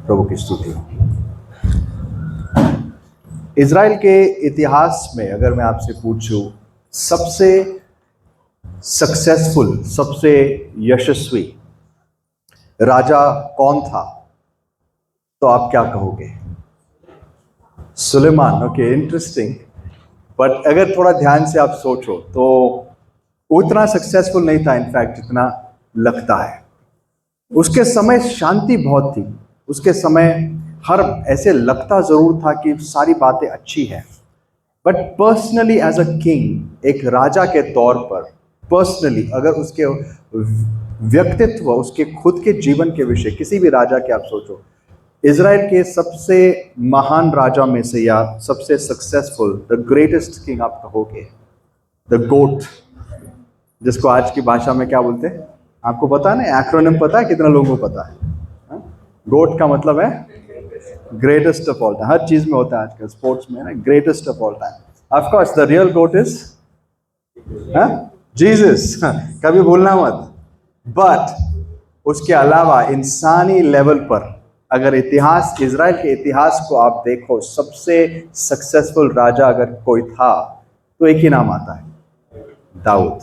प्रभु की स्तुति हो। इज़राइल के इतिहास में अगर मैं आपसे पूछूं सबसे सक्सेसफुल, सबसे यशस्वी राजा कौन था, तो आप क्या कहोगे? सुलेमान। Okay, interesting. बट अगर थोड़ा ध्यान से आप सोचो तो उतना सक्सेसफुल नहीं था इनफैक्ट जितना लगता है। उसके समय शांति बहुत थी, उसके समय हर ऐसे लगता जरूर था कि सारी बातें अच्छी हैं, but personally as a king, एक राजा के तौर पर पर्सनली अगर उसके व्यक्तित्व, उसके खुद के जीवन के विषय, किसी भी राजा के आप सोचो, इज़राइल के सबसे महान राजा में से या सबसे सक्सेसफुल, द ग्रेटेस्ट किंग आप कहोगे, द गोट, जिसको आज की भाषा में क्या बोलते हैं आपको पता है ना? एक्रोनिम पता है? कितना लोगों को पता है? गोट का मतलब है ग्रेटेस्ट ऑफ ऑल टाइम। हर चीज में होता है आजकल, स्पोर्ट्स में ना, greatest of all time. Of course the real goat is Jesus, कभी भूलना मत। बट उसके अलावा इंसानी लेवल पर अगर इतिहास, इज़राइल के इतिहास को आप देखो, सबसे सक्सेसफुल राजा अगर कोई था तो एक ही नाम आता है, दाऊद।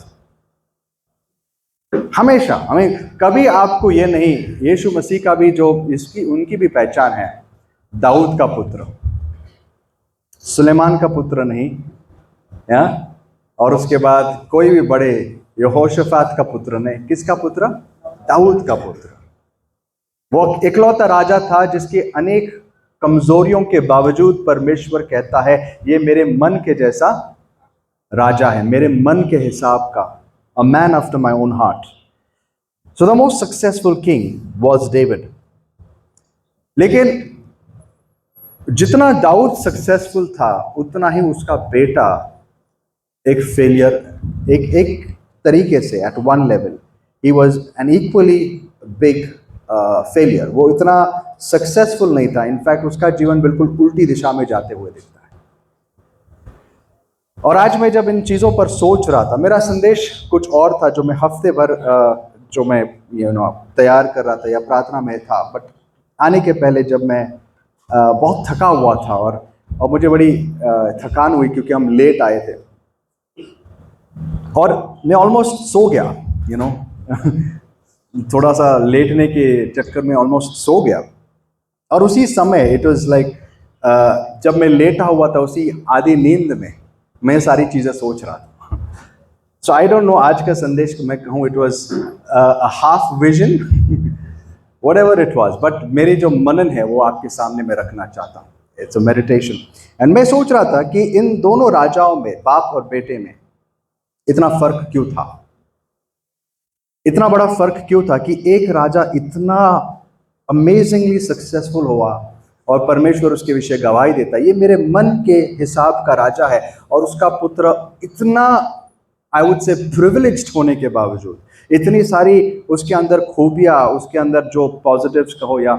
हमेशा हमें कभी आपको ये नहीं, यीशु मसीह का भी जो इसकी उनकी भी पहचान है, दाऊद का पुत्र, सुलेमान का पुत्र नहीं, या और उसके बाद कोई भी बड़े, यहोशाफात का पुत्र नहीं, किसका पुत्र? दाऊद का पुत्र। वो इकलौता राजा था जिसके अनेक कमजोरियों के बावजूद परमेश्वर कहता है ये मेरे मन के जैसा राजा है, मेरे मन के हिसाब का, a man after my own heart. So the most successful king was David. लेकिन जितना दाऊद सक्सेसफुल था उतना ही उसका बेटा एक फेलियर, एक तरीके से at one level he was an equally big failure. वो इतना सक्सेसफुल नहीं था, इनफैक्ट उसका जीवन बिल्कुल उल्टी दिशा में जाते हुए दिखता है। और आज मैं जब इन चीज़ों पर सोच रहा था, मेरा संदेश कुछ और था जो मैं हफ्ते भर जो मैं तैयार कर रहा था या प्रार्थना में था, बट आने के पहले जब मैं बहुत थका हुआ था और मुझे बड़ी थकान हुई क्योंकि हम लेट आए थे और मैं ऑलमोस्ट सो गया, थोड़ा सा लेटने के चक्कर में ऑलमोस्ट सो गया। और उसी समय इट वाज लाइक जब मैं लेटा हुआ था उसी आधी नींद में मैं सारी चीज़ें सोच रहा था। सो आई डोंट नो आज का संदेश मैं कहूँ it was half vision whatever it was, but मेरी जो मनन है वो आपके सामने मैं रखना चाहता हूँ। It's a meditation. एंड मैं सोच रहा था कि इन दोनों राजाओं में, बाप और बेटे में, इतना फर्क क्यों था, इतना बड़ा फर्क क्यों था कि एक राजा इतना अमेजिंगली सक्सेसफुल हुआ और परमेश्वर उसके विषय गवाही देता है, ये मेरे मन के हिसाब का राजा है, और उसका पुत्र इतना आई वुड से प्रिविलेज्ड होने के बावजूद, इतनी सारी उसके अंदर खूबियाँ, उसके अंदर जो पॉजिटिव्स कहो या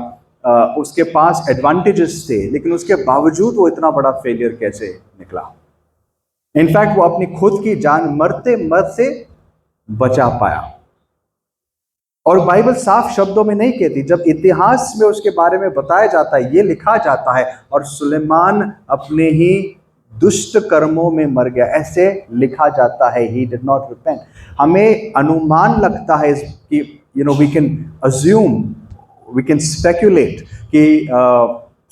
उसके पास एडवांटेजेस थे, लेकिन उसके बावजूद वो इतना बड़ा फेलियर कैसे निकला। इनफैक्ट वो अपनी खुद की जान मरते मरते बचा पाया। और बाइबल साफ शब्दों में नहीं कहती, जब इतिहास में उसके बारे में बताया जाता है, ये लिखा जाता है, और सुलेमान अपने ही दुष्ट कर्मों में मर गया, ऐसे लिखा जाता है, ही डिड नॉट रिपेंट। हमें अनुमान लगता है कि we can assume, we can speculate कि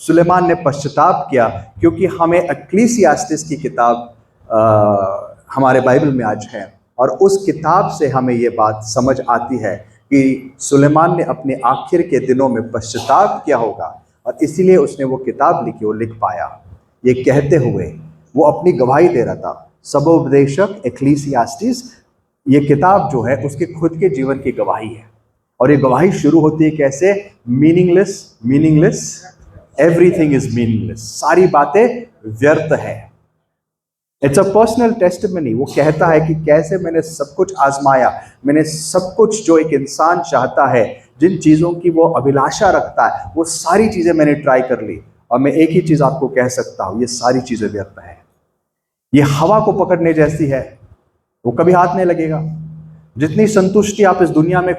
सुलेमान ने पश्चाताप किया, क्योंकि हमें एक्लीसियास्टिस की किताब हमारे बाइबल में आज है, और उस किताब से हमें ये बात समझ आती है कि सुलेमान ने अपने आखिर के दिनों में पश्चाताप किया होगा, और इसीलिए उसने वो किताब लिखी, वो लिख पाया। ये कहते हुए वो अपनी गवाही दे रहा था, सबोपदेशक एक्लीसियास्टिस, ये किताब जो है उसके खुद के जीवन की गवाही है। और ये गवाही शुरू होती है कैसे? मीनिंगलेस एवरीथिंग इज मीनिंगलेस, सारी बातें व्यर्थ है। It's a personal testimony. वो कहता है कि कैसे मैंने सब कुछ आजमाया, मैंने सब कुछ जो एक इंसान चाहता है, जिन चीज़ों की वो अभिलाषा रखता है, वो सारी चीज़ें मैंने ट्राई कर ली, और मैं एक ही चीज़ आपको कह सकता हूँ, ये सारी चीज़ें व्यर्थ है। ये हवा को पकड़ने जैसी है, वो कभी हाथ नहीं लगेगा। जितनी संतुष्टि आप इस दुनिया में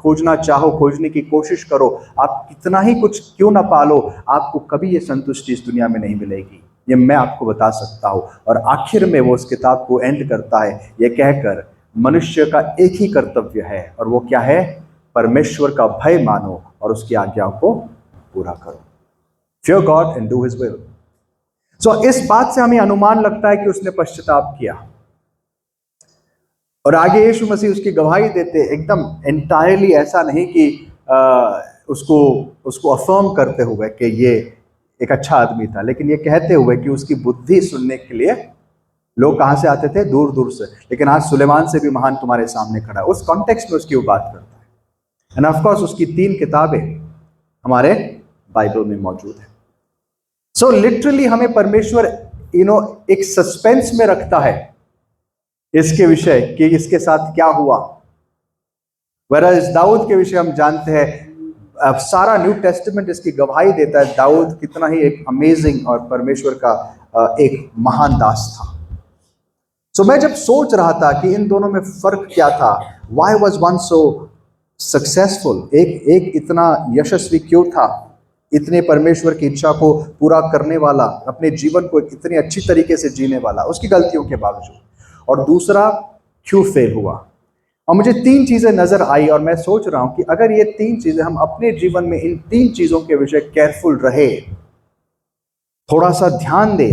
खोजना चाहो, खोजने की कोशिश करो, आप कितना ही कुछ क्यों ना पालो, आपको कभी ये संतुष्टि इस दुनिया में नहीं मिलेगी, ये मैं आपको बता सकता हूँ। और आखिर में वो उस किताब को एंड करता है ये कहकर, मनुष्य का एक ही कर्तव्य है, और वो क्या है? परमेश्वर का भय मानो और उसकी आज्ञाओं को पूरा करो। Fear God and do His will. So इस बात से हमें अनुमान लगता है कि उसने पश्चाताप किया। और आगे यीशु मसीह उसकी गवाही देते, एकदम एंटायरली ऐसा नहीं कि उसको अफर्म करते हुए कि ये एक अच्छा आदमी था, लेकिन ये कहते हुए कि उसकी बुद्धि सुनने के लिए लोग कहाँ से आते थे? दूर दूर से। लेकिन आज सुलेमान से भी महान तुम्हारे सामने खड़ा है, उस कॉन्टेक्स्ट में उसकी वो बात करता है। एंड ऑफ कोर्स उसकी 3 किताबें हमारे बाइबल में मौजूद है। सो लिटरली हमें परमेश्वर एक सस्पेंस में रखता है इसके विषय कि इसके साथ क्या हुआ। वरस दाऊद के विषय हम जानते हैं, सारा न्यू टेस्टामेंट इसकी गवाही देता है, दाऊद कितना ही एक अमेजिंग और परमेश्वर का एक महान दास था। सो मैं जब सोच रहा था कि इन दोनों में फर्क क्या था, why was one so successful, एक इतना यशस्वी क्यों था, इतने परमेश्वर की इच्छा को पूरा करने वाला, अपने जीवन को इतनी अच्छी तरीके से जीने वाला उसकी गलतियों के बावजूद, और दूसरा क्यों फेल हुआ। और मुझे 3 चीजें नजर आई, और मैं सोच रहा हूं कि अगर ये 3 चीजें हम अपने जीवन में इन 3 चीजों के विषय केयरफुल रहे, थोड़ा सा ध्यान दे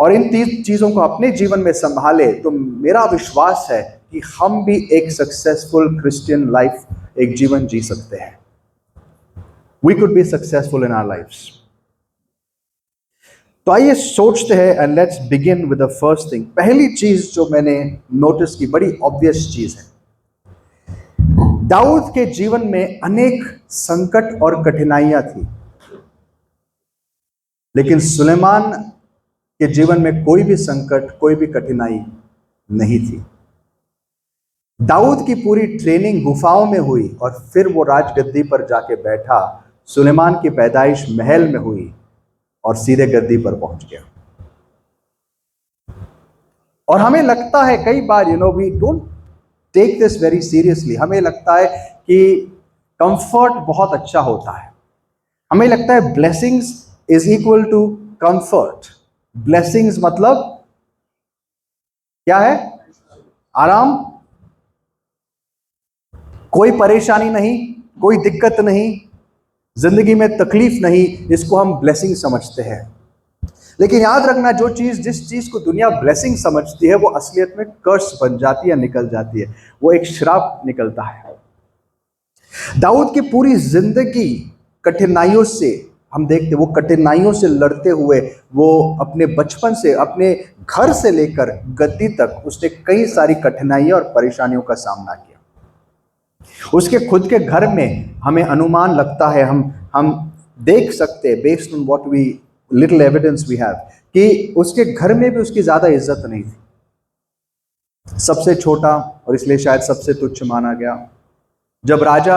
और इन 3 चीजों को अपने जीवन में संभाले, तो मेरा विश्वास है कि हम भी एक सक्सेसफुल क्रिश्चियन लाइफ, एक जीवन जी सकते हैं। We could be successful in our lives. तो आइए सोचते हैं, and let's begin with the first thing. पहली चीज जो मैंने नोटिस की, बड़ी ऑब्वियस चीज है, दाऊद के जीवन में अनेक संकट और कठिनाइयां थी, लेकिन सुलेमान के जीवन में कोई भी संकट, कोई भी कठिनाई नहीं थी। दाऊद की पूरी ट्रेनिंग गुफाओं में हुई और फिर वो राजगद्दी पर जाके बैठा। सुलेमान की पैदाइश महल में हुई और सीधे गद्दी पर पहुंच गया। और हमें लगता है कई बार, we don't take this very seriously, हमें लगता है कि कंफर्ट बहुत अच्छा होता है, हमें लगता है blessings is equal to comfort. Blessings मतलब क्या है? आराम, कोई परेशानी नहीं, कोई दिक्कत नहीं, जिंदगी में तकलीफ नहीं, इसको हम ब्लेसिंग समझते हैं। लेकिन याद रखना, जिस चीज को दुनिया ब्लेसिंग समझती है वो असलियत में कर्स बन जाती है, निकल जाती है, वो एक श्राप निकलता है। दाऊद की पूरी जिंदगी कठिनाइयों से हम देखते, वो कठिनाइयों से लड़ते हुए, वो अपने बचपन से, अपने घर से लेकर गद्दी तक उसने कई सारी कठिनाइयों और परेशानियों का सामना किया। उसके खुद के घर में हमें अनुमान लगता है, हम देख सकते हैं, based on what we little evidence we have, कि उसके घर में भी उसकी ज्यादा इज्जत नहीं थी। सबसे छोटा और इसलिए शायद सबसे तुच्छ माना गया। जब राजा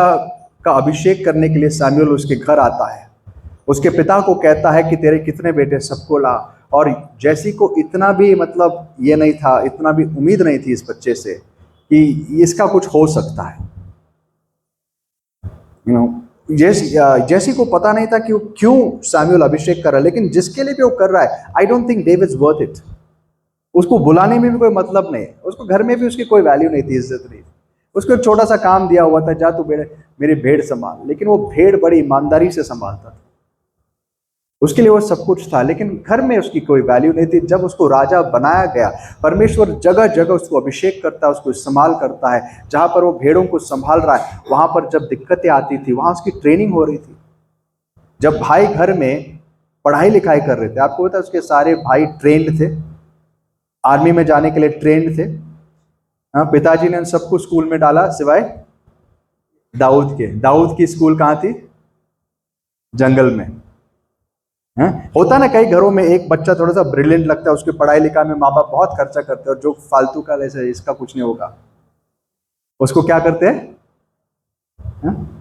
का अभिषेक करने के लिए सैमुएल उसके घर आता है, उसके पिता को कहता है कि तेरे कितने बेटे, सबको ला। और जैसी को इतना भी ये नहीं था, इतना भी उम्मीद नहीं थी इस बच्चे से कि इसका कुछ हो सकता है। जैसी को पता नहीं था कि वो क्यों सैमुएल अभिषेक कर रहा है, लेकिन जिसके लिए भी वो कर रहा है, I don't think David is worth it. उसको बुलाने में भी कोई मतलब नहीं, उसको घर में भी उसकी कोई वैल्यू नहीं थी, इज्जत नहीं थी। उसको एक छोटा सा काम दिया हुआ था, जा तू मेरी भेड़ संभाल, लेकिन वो भेड़ बड़ी ईमानदारी से संभालता था, उसके लिए वो सब कुछ था, लेकिन घर में उसकी कोई वैल्यू नहीं थी। जब उसको राजा बनाया गया, परमेश्वर जगह जगह उसको अभिषेक करता है, उसको इस्तेमाल करता है। जहाँ पर वो भेड़ों को संभाल रहा है, वहाँ पर जब दिक्कतें आती थी, वहाँ उसकी ट्रेनिंग हो रही थी। जब भाई घर में पढ़ाई लिखाई कर रहे थे, आपको पता है उसके सारे भाई ट्रेंड थे, आर्मी में जाने के लिए ट्रेंड थे। पिताजी ने उन सबको स्कूल में डाला सिवाय दाऊद के। दाऊद की स्कूल कहाँ थी? जंगल में। होता ना कई घरों में एक बच्चा थोड़ा सा ब्रिलियंट लगता है, उसकी पढ़ाई लिखाई में माँ बाप बहुत खर्चा करते हैं, और जो फालतू का जैसे इसका कुछ नहीं होगा, उसको क्या करते हैं?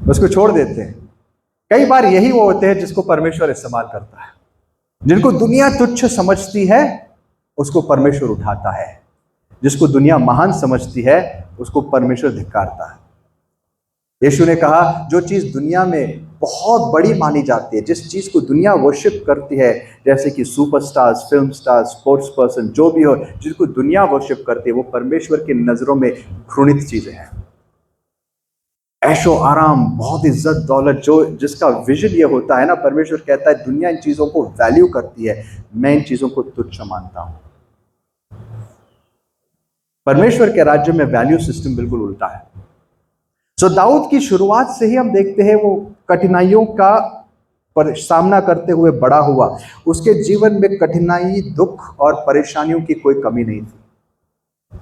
उसको छोड़ देते हैं। कई बार यही वो होते हैं जिसको परमेश्वर इस्तेमाल करता है। जिनको दुनिया तुच्छ समझती है उसको परमेश्वर उठाता है, जिसको दुनिया महान समझती है उसको परमेश्वर धिक्कारता है। यीशु ने कहा जो चीज दुनिया में बहुत बड़ी मानी जाती है, जिस चीज को दुनिया वर्शिप करती है, जैसे कि superstars, film stars, sports person, जो भी हो, जिसको दुनिया वर्शिप करती है, वो परमेश्वर की नजरों में घृणित चीजें हैं। ऐशो आराम, बहुत इज्जत दौलत, जो जिसका विजन ये होता है ना, परमेश्वर कहता है दुनिया इन चीजों को वैल्यू करती है, मैं इन चीजों को तुच्छ मानता हूं। परमेश्वर के राज्य में वैल्यू सिस्टम बिल्कुल उल्टा है। सो दाऊद की शुरुआत से ही हम देखते हैं वो कठिनाइयों का सामना करते हुए बड़ा हुआ। उसके जीवन में कठिनाई, दुख और परेशानियों की कोई कमी नहीं थी।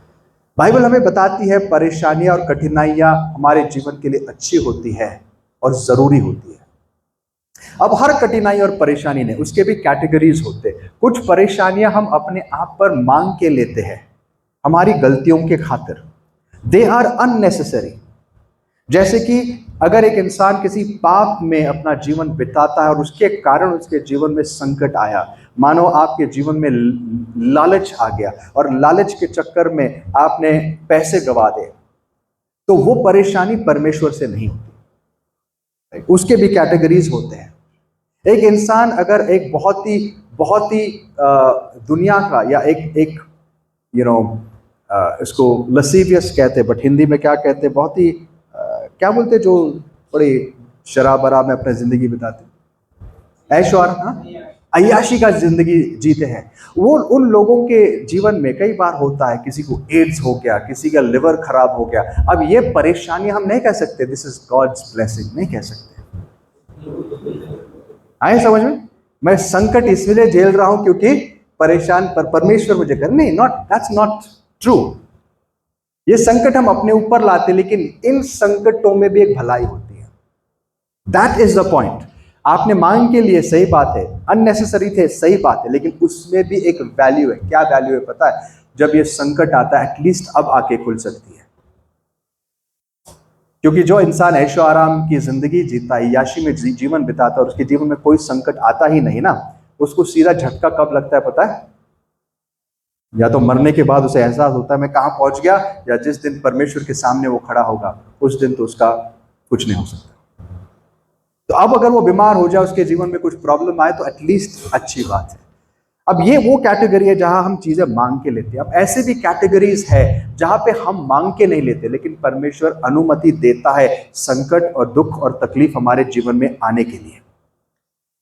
बाइबल हमें बताती है परेशानियां और कठिनाइयां हमारे जीवन के लिए अच्छी होती है और जरूरी होती है। अब हर कठिनाई और परेशानी ने उसके भी कैटेगरीज होते हैं। कुछ परेशानियां हम अपने आप पर मांग के लेते हैं हमारी गलतियों के खातिर, दे आर अननेसेसरी। जैसे कि अगर एक इंसान किसी पाप में अपना जीवन बिताता है और उसके कारण उसके जीवन में संकट आया, मानो आपके जीवन में लालच आ गया और लालच के चक्कर में आपने पैसे गवा दे, तो वो परेशानी परमेश्वर से नहीं होती। उसके भी कैटेगरीज होते हैं। एक इंसान अगर एक बहुत ही दुनिया का या एक इसको लसीवियस कहते हैं, बट हिंदी में क्या कहते हैं, बहुत ही क्या बोलते हैं, जो बड़ी शराब वराब में अपनी जिंदगी बिताते, ऐशो आराम, अय्याशी का जिंदगी जीते हैं, वो उन लोगों के जीवन में कई बार होता है, किसी को एड्स हो गया, किसी का लिवर खराब हो गया। अब ये परेशानी हम नहीं कह सकते दिस इज गॉड्स ब्लेसिंग, नहीं कह सकते। आए समझ में? मैं संकट इसलिए झेल रहा हूं क्योंकि परेशान पर परमेश्वर मुझे कर, नहीं, नॉट, दैट्स नॉट ट्रू। ये संकट हम अपने ऊपर लाते, लेकिन इन संकटों में भी एक भलाई होती है। That is the point. आपने मांग के लिए, सही बात है, अननेसेसरी थे, सही बात है, लेकिन उसमें भी एक वैल्यू है। क्या वैल्यू है पता है? जब ये संकट आता है, एटलीस्ट अब आके खुल सकती है। क्योंकि जो इंसान ऐशो आराम की जिंदगी जीता है, याशी में जीवन बिताता है और उसके जीवन में कोई संकट आता ही नहीं ना, उसको सीधा झटका कब लगता है पता है? या तो मरने के बाद उसे एहसास होता है मैं कहां पहुंच गया, या जिस दिन परमेश्वर के सामने वो खड़ा होगा उस दिन तो उसका कुछ नहीं हो सकता। तो अब अगर वो बीमार हो जाए, उसके जीवन में कुछ प्रॉब्लम आए, तो एटलीस्ट अच्छी बात है। अब ये वो कैटेगरी है जहां हम चीजें मांग के लेते हैं। अब ऐसे भी कैटेगरीज है जहां पे हम मांग के नहीं लेते, लेकिन परमेश्वर अनुमति देता है संकट और दुख और तकलीफ हमारे जीवन में आने के लिए।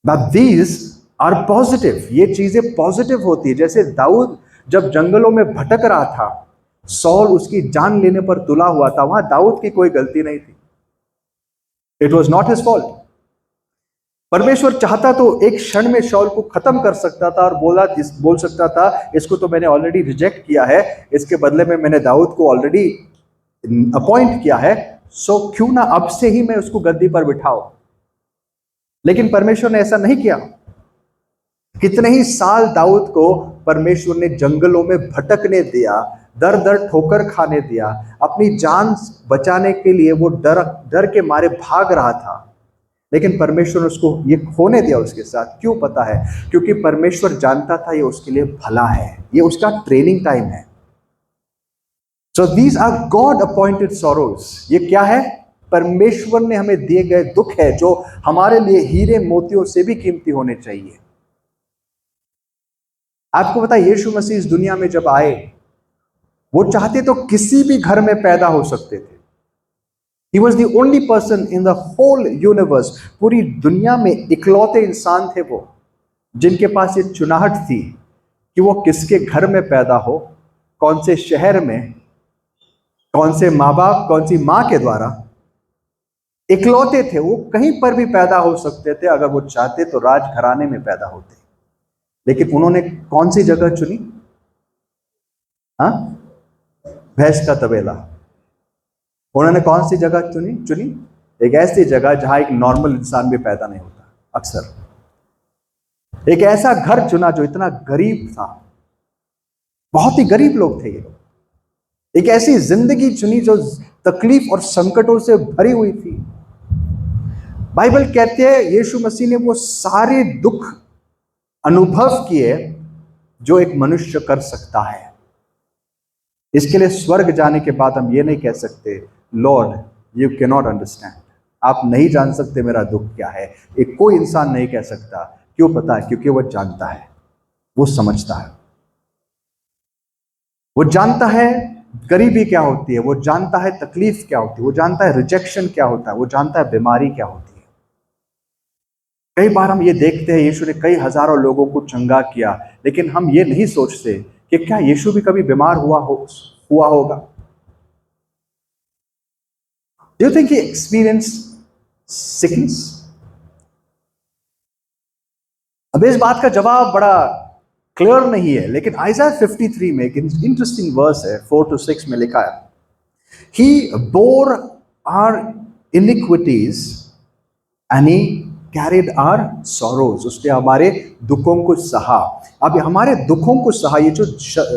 बट दीज आर पॉजिटिव, ये चीजें पॉजिटिव होती है। जैसे दाऊद जब जंगलों में भटक रहा था, सौल उसकी जान लेने पर तुला हुआ था, वहां दाऊद की कोई गलती नहीं थी। It was not his fault. परमेश्वर चाहता तो एक क्षण में शौल को खत्म कर सकता था और बोल सकता था इसको तो मैंने ऑलरेडी रिजेक्ट किया है, इसके बदले में मैंने दाऊद को ऑलरेडी अपॉइंट किया है, सो क्यों ना अब से ही मैं उसको गद्दी पर बिठाओ। लेकिन परमेश्वर ने ऐसा नहीं किया। कितने ही साल दाऊद को परमेश्वर ने जंगलों में भटकने दिया, दर दर ठोकर खाने दिया, अपनी जान बचाने के लिए वो डर के मारे भाग रहा था, लेकिन परमेश्वर ने उसको ये होने दिया उसके साथ। क्यों पता है? क्योंकि परमेश्वर जानता था ये उसके लिए भला है, ये उसका ट्रेनिंग टाइम है। So these are god appointed sorrows. ये क्या है? परमेश्वर ने हमें दिए गए दुख है, जो हमारे लिए हीरे मोतियों से भी कीमती होने चाहिए। आपको पता है यीशु मसीह इस दुनिया में जब आए, वो चाहते तो किसी भी घर में पैदा हो सकते थे। He was the only person in the whole universe, पूरी दुनिया में इकलौते इंसान थे वो, जिनके पास ये चुनाहट थी कि वो किसके घर में पैदा हो, कौन से शहर में, कौन से माँ बाप, कौन सी माँ के द्वारा। इकलौते थे वो, कहीं पर भी पैदा हो सकते थे। अगर वो चाहते तो राजघराने में पैदा होते, लेकिन उन्होंने कौन सी जगह चुनी? हाँ, भैंस का तबेला। उन्होंने कौन सी जगह चुनी? एक ऐसी जगह जहां एक नॉर्मल इंसान भी पैदा नहीं होता अक्सर। एक ऐसा घर चुना जो इतना गरीब था, बहुत ही गरीब लोग थे ये। एक ऐसी जिंदगी चुनी जो तकलीफ और संकटों से भरी हुई थी। बाइबल कहते हैं यीशु मसीह ने वो सारे दुख अनुभव किए जो एक मनुष्य कर सकता है। इसके लिए स्वर्ग जाने के बाद हम ये नहीं कह सकते Lord you can not understand. आप नहीं जान सकते मेरा दुख क्या है। एक कोई इंसान नहीं कह सकता। क्यों पता है? क्योंकि वो जानता है, वो समझता है। वो जानता है गरीबी क्या होती है, वो जानता है तकलीफ क्या होती है, वो जानता है रिजेक्शन क्या होता है, वो जानता है बीमारी क्या होती है। कई बार हम ये देखते हैं यीशु ने कई हजारों लोगों को चंगा किया, लेकिन हम ये नहीं सोचते कि क्या यीशु भी कभी बीमार हुआ होगा। Do you think he experience sickness? अब इस बात का जवाब बड़ा क्लियर नहीं है, लेकिन आइज़ाया 53 में एक इंटरेस्टिंग वर्स है, 4 to 6 में लिखा है, He bore our iniquities and he carried our sorrows. उसने हमारे दुखों को सहा। अब हमारे दुखों को सहा, ये जो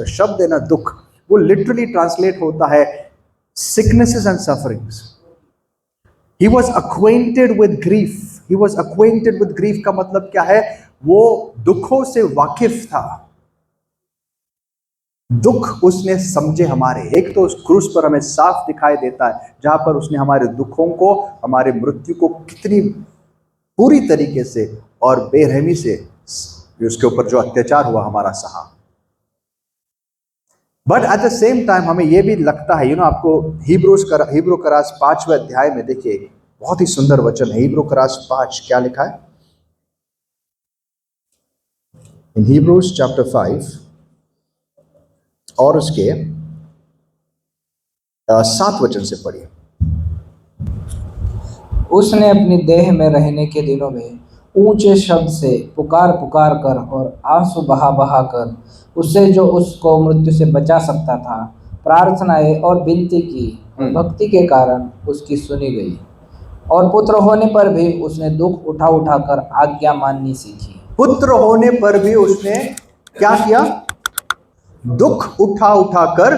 शब्द है ना दुख, वो लिटरली ट्रांसलेट होता है sicknesses and sufferings. He was acquainted with grief. He was acquainted with grief का मतलब क्या है? वो दुखों से वाकिफ था। दुख उसने समझे हमारे। एक तो उस क्रूस पर हमें साफ दिखाई देता है जहां पर उसने हमारे दुखों को, हमारे मृत्यु को कितनी पूरी तरीके से और बेरहमी से उसके ऊपर जो अत्याचार हुआ हमारा सहा। But at the same time हमें यह भी लगता है, आपको हिब्रू करास 5वें अध्याय में देखिए, बहुत ही सुंदर वचन है। हिब्रू करास 5 क्या लिखा है? इन Hebrews chapter 5 और उसके 7 वचन से पढ़िए। उसने अपनी देह में रहने के दिनों में ऊंचे शब्द से पुकार पुकार कर और आंसू बहा बहा कर उससे जो उसको मृत्यु से बचा सकता था प्रार्थनाएं और विनती की, और भक्ति के कारण उसकी सुनी गई। और पुत्र होने पर भी उसने दुख उठा उठा कर आज्ञा माननी सीखी। पुत्र होने पर भी उसने क्या किया? दुख उठा उठा कर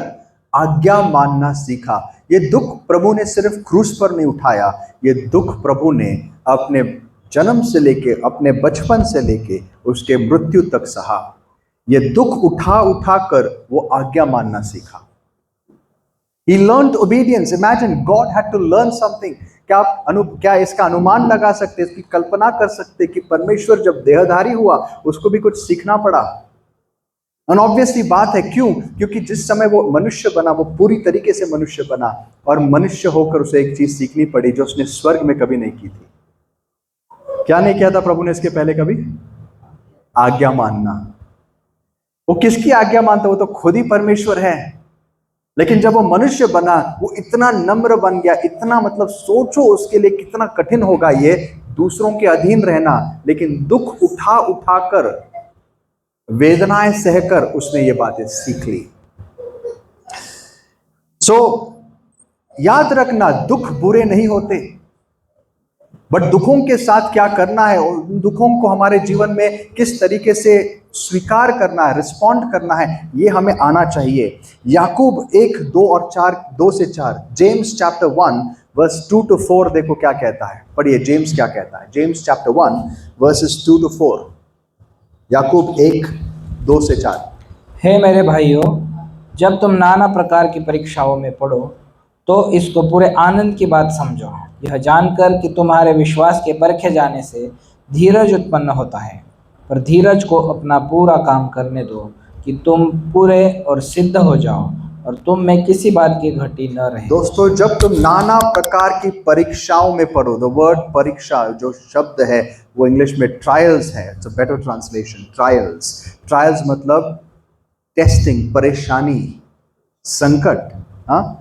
आज्ञा मानना सीखा। ये दुख प्रभु ने सिर्फ क्रूस पर नहीं उठाया, ये दुख प्रभु ने अपने जन्म से लेके, अपने बचपन से लेके उसके मृत्यु तक सहा। ये दुख उठा उठा कर वो आज्ञा मानना सीखा। He learned obedience. Imagine God had to learn something. क्या इसका अनुमान लगा सकते, इसकी कल्पना कर सकते कि परमेश्वर जब देहधारी हुआ उसको भी कुछ सीखना पड़ा। और ऑब्वियसली बात है, क्यों? क्योंकि जिस समय वो मनुष्य बना वो पूरी तरीके से मनुष्य बना, और मनुष्य होकर उसे एक चीज सीखनी पड़ी जो उसने स्वर्ग में कभी नहीं की थी। क्या नहीं किया था प्रभु ने इसके पहले कभी? आज्ञा मानना। वो किसकी आज्ञा मानता? वो तो खुद ही परमेश्वर है। लेकिन जब वो मनुष्य बना वो इतना नम्र बन गया, इतना, मतलब सोचो उसके लिए कितना कठिन होगा ये दूसरों के अधीन रहना, लेकिन दुख उठा उठा कर, वेदनाएं सहकर उसने ये बातें सीख ली। सो याद रखना, दुख बुरे नहीं होते, बट दुखों के साथ क्या करना है, उन दुखों को हमारे जीवन में किस तरीके से स्वीकार करना है, रिस्पॉन्ड करना है, ये हमें आना चाहिए। याकूब 1:2 से 4, जेम्स चैप्टर 1 वर्स 2 to 4 देखो क्या कहता है। पढ़िए जेम्स क्या कहता है। James chapter 1 versus 2 to 4। याकूब 1:2 से 4। हे मेरे भाइयों, जब तुम नाना प्रकार की परीक्षाओं में पड़ो तो इसको पूरे आनंद की बात समझो, यह जानकर कि तुम्हारे विश्वास के परखे जाने से धीरज उत्पन्न होता है। पर धीरज को अपना पूरा काम करने दो कि तुम पूरे और सिद्ध हो जाओ और तुम में किसी बात की घटी न रहे। दोस्तों, जब तुम नाना प्रकार की परीक्षाओं में पढ़ो, द वर्ड परीक्षा जो शब्द है वो इंग्लिश में ट्रायल्स है। It's a better translation, trials. Trials मतलब टेस्टिंग, परेशानी, संकट। हाँ,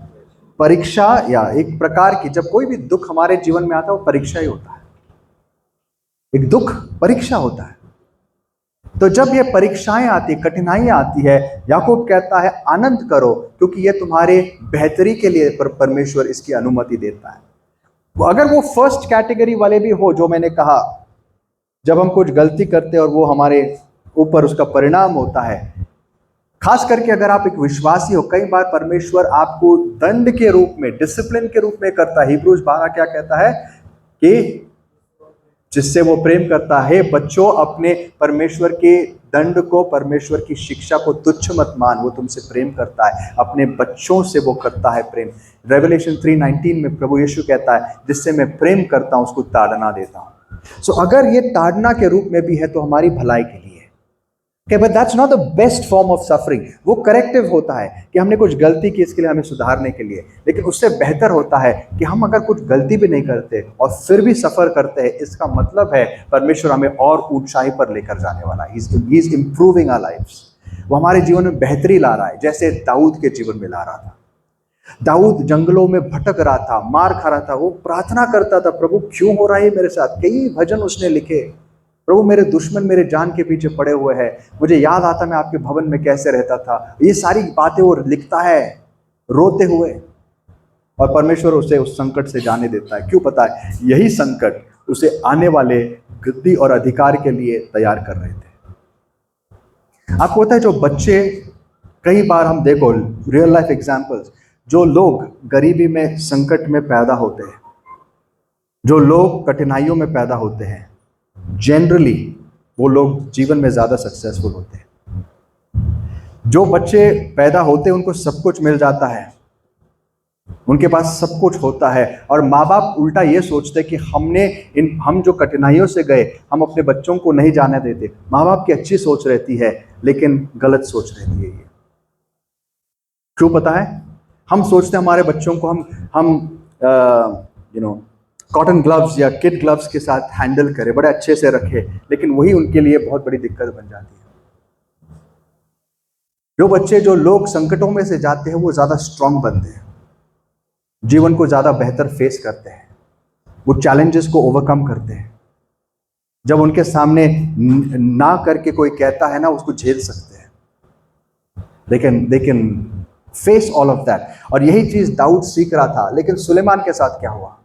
परीक्षा या एक प्रकार की, जब कोई भी दुख हमारे जीवन में आता है वो परीक्षा ही होता है। एक दुख परीक्षा होता है। तो जब ये परीक्षाएं आती, कठिनाइयां आती है, याकूब कहता है आनंद करो, क्योंकि ये तुम्हारे बेहतरी के लिए परमेश्वर इसकी अनुमति देता है। अगर वो फर्स्ट कैटेगरी वाले भी हो, जो मैंने कहा, जब हम कुछ गलती करते हैं और वो हमारे ऊपर उसका परिणाम होता है, खास करके अगर आप एक विश्वासी हो, कई बार परमेश्वर आपको दंड के रूप में, डिसिप्लिन के रूप में करता है। हिब्रूज 12 क्या कहता है कि जिससे वो प्रेम करता है। बच्चों, अपने परमेश्वर के दंड को, परमेश्वर की शिक्षा को तुच्छ मत मान, वो तुमसे प्रेम करता है, अपने बच्चों से वो करता है प्रेम। रेवलेशन 3:19 में प्रभु यीशु कहता है, जिससे मैं प्रेम करता हूं उसको ताड़ना देता हूं। सो अगर ये ताड़ना के रूप में भी है तो हमारी भलाई के लिए। Okay, but that's not the best form of suffering. वो करेक्टिव होता है कि हमने कुछ गलती की, इसके लिए हमें सुधारने के लिए, लेकिन उससे बेहतर होता है कि हम अगर कुछ गलती भी नहीं करते और फिर भी सफर करते हैं, इसका मतलब है परमेश्वर हमें और ऊंचाई पर लेकर जाने वाला है। He is improving our lives. वो हमारे जीवन में बेहतरी ला रहा है, जैसे दाऊद के जीवन में ला रहा था। दाऊद जंगलों में भटक रहा था, मार खा रहा था, वो प्रार्थना करता था, प्रभु क्यों हो रहा है मेरे साथ। कई भजन उसने लिखे, प्रभु मेरे दुश्मन मेरे जान के पीछे पड़े हुए हैं, मुझे याद आता मैं आपके भवन में कैसे रहता था। ये सारी बातें वो लिखता है रोते हुए, और परमेश्वर उसे उस संकट से जाने देता है। क्यों पता है? यही संकट उसे आने वाले गद्दी और अधिकार के लिए तैयार कर रहे थे। आपको पता है, जो बच्चे, कई बार हम देखो रियल लाइफ एग्जाम्पल्स, जो लोग गरीबी में, संकट में पैदा होते हैं, जो लोग कठिनाइयों में पैदा होते हैं, जनरली वो लोग जीवन में ज्यादा सक्सेसफुल होते हैं। जो बच्चे पैदा होते हैं उनको सब कुछ मिल जाता है, उनके पास सब कुछ होता है, और माँ बाप उल्टा ये सोचते कि हम जो कठिनाइयों से गए, हम अपने बच्चों को नहीं जाने देते। माँ बाप की अच्छी सोच रहती है, लेकिन गलत सोच रहती है ये। क्यों पता है? हम सोचते हैं हमारे बच्चों को हम कॉटन ग्लव्स या किड ग्लव्स के साथ हैंडल करें, बड़े अच्छे से रखें, लेकिन वही उनके लिए बहुत बड़ी दिक्कत बन जाती है। जो बच्चे, जो लोग संकटों में से जाते हैं, वो ज्यादा स्ट्रांग बनते हैं, जीवन को ज्यादा बेहतर फेस करते हैं, वो चैलेंजेस को ओवरकम करते हैं। जब उनके सामने ना करके कोई कहता है ना, उसको झेल सकते हैं, लेकिन फेस ऑल ऑफ दैट। और यही चीज दाऊद सीख रहा था। लेकिन सुलेमान के साथ क्या हुआ?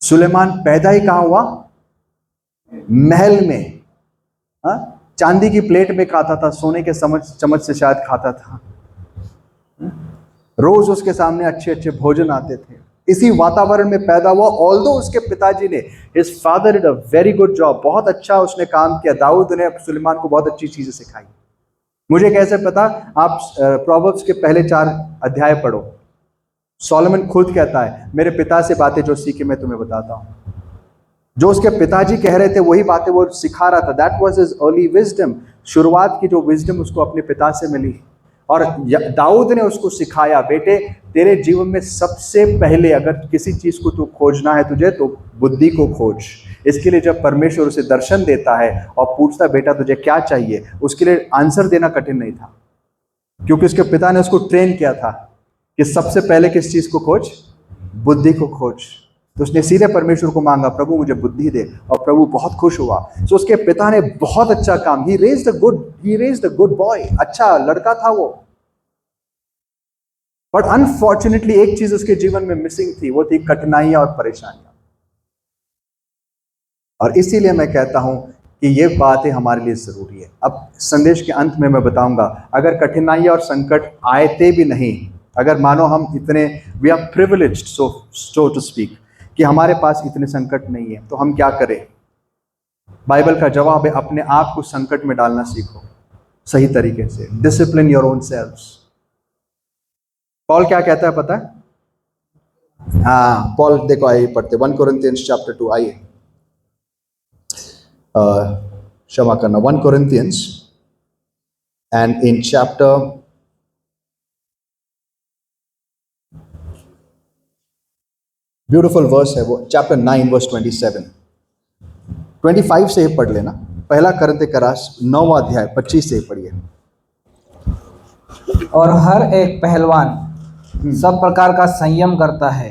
सुलेमान पैदा ही कहां हुआ? महल में। चांदी की प्लेट में खाता था, सोने के चम्मच से शायद खाता था। रोज उसके सामने अच्छे अच्छे भोजन आते थे। इसी वातावरण में पैदा हुआ। ऑल्दो उसके पिताजी ने, his father did a very good job, बहुत अच्छा उसने काम किया। दाऊद ने सुलेमान को बहुत अच्छी चीजें सिखाई। मुझे कैसे पता? आप प्रोवर्ब्स के पहले 4 अध्याय पढ़ो। सोलोमन खुद कहता है, मेरे पिता से बातें जो सीखी मैं तुम्हें बताता हूं। जो उसके पिताजी कह रहे थे वही बातें वो सिखा रहा था। That was his early wisdom. शुरुआत की जो विजडम उसको अपने पिता से मिली, और दाऊद ने उसको सिखाया, बेटे तेरे जीवन में सबसे पहले अगर किसी चीज को तू खोजना है तुझे, तो बुद्धि को खोज। इसके लिए जब परमेश्वर उसे दर्शन देता है और पूछता बेटा तुझे क्या चाहिए, उसके लिए आंसर देना कठिन नहीं था, क्योंकि उसके पिता ने उसको ट्रेन किया था कि सबसे पहले किस चीज को खोज? बुद्धि को खोज। तो उसने सीधे परमेश्वर को मांगा, प्रभु मुझे बुद्धि दे, और प्रभु बहुत खुश हुआ। तो उसके पिता ने बहुत अच्छा काम, ही रेज्ड अ गुड बॉय, अच्छा लड़का था वो। बट अनफॉर्चुनेटली एक चीज उसके जीवन में मिसिंग थी, वो थी कठिनाइयां और परेशानियां। और इसीलिए मैं कहता हूं कि ये बातें हमारे लिए जरूरी है। अब संदेश के अंत में मैं बताऊंगा, अगर कठिनाइयां और संकट आए भी नहीं, अगर मानो हम इतने, we are privileged so to speak, कि हमारे पास इतने संकट नहीं है, तो हम क्या करें? बाइबल का जवाब है, अपने आप को संकट में डालना सीखो सही तरीके से। Discipline your own selves. Paul क्या कहता है पता है? हाँ, पॉल देखो, आइए पढ़ते 1 Corinthians chapter 2। आइए, क्षमा करना, 1 Corinthians and in chapter beautiful verse है वो, चैप्टर 9 वर्स 27। 25 से ही पढ़ लेना। पहला करंथे करास 9वां अध्याय 25 से ही पढ़िए। और हर एक पहलवान सब प्रकार का संयम करता है।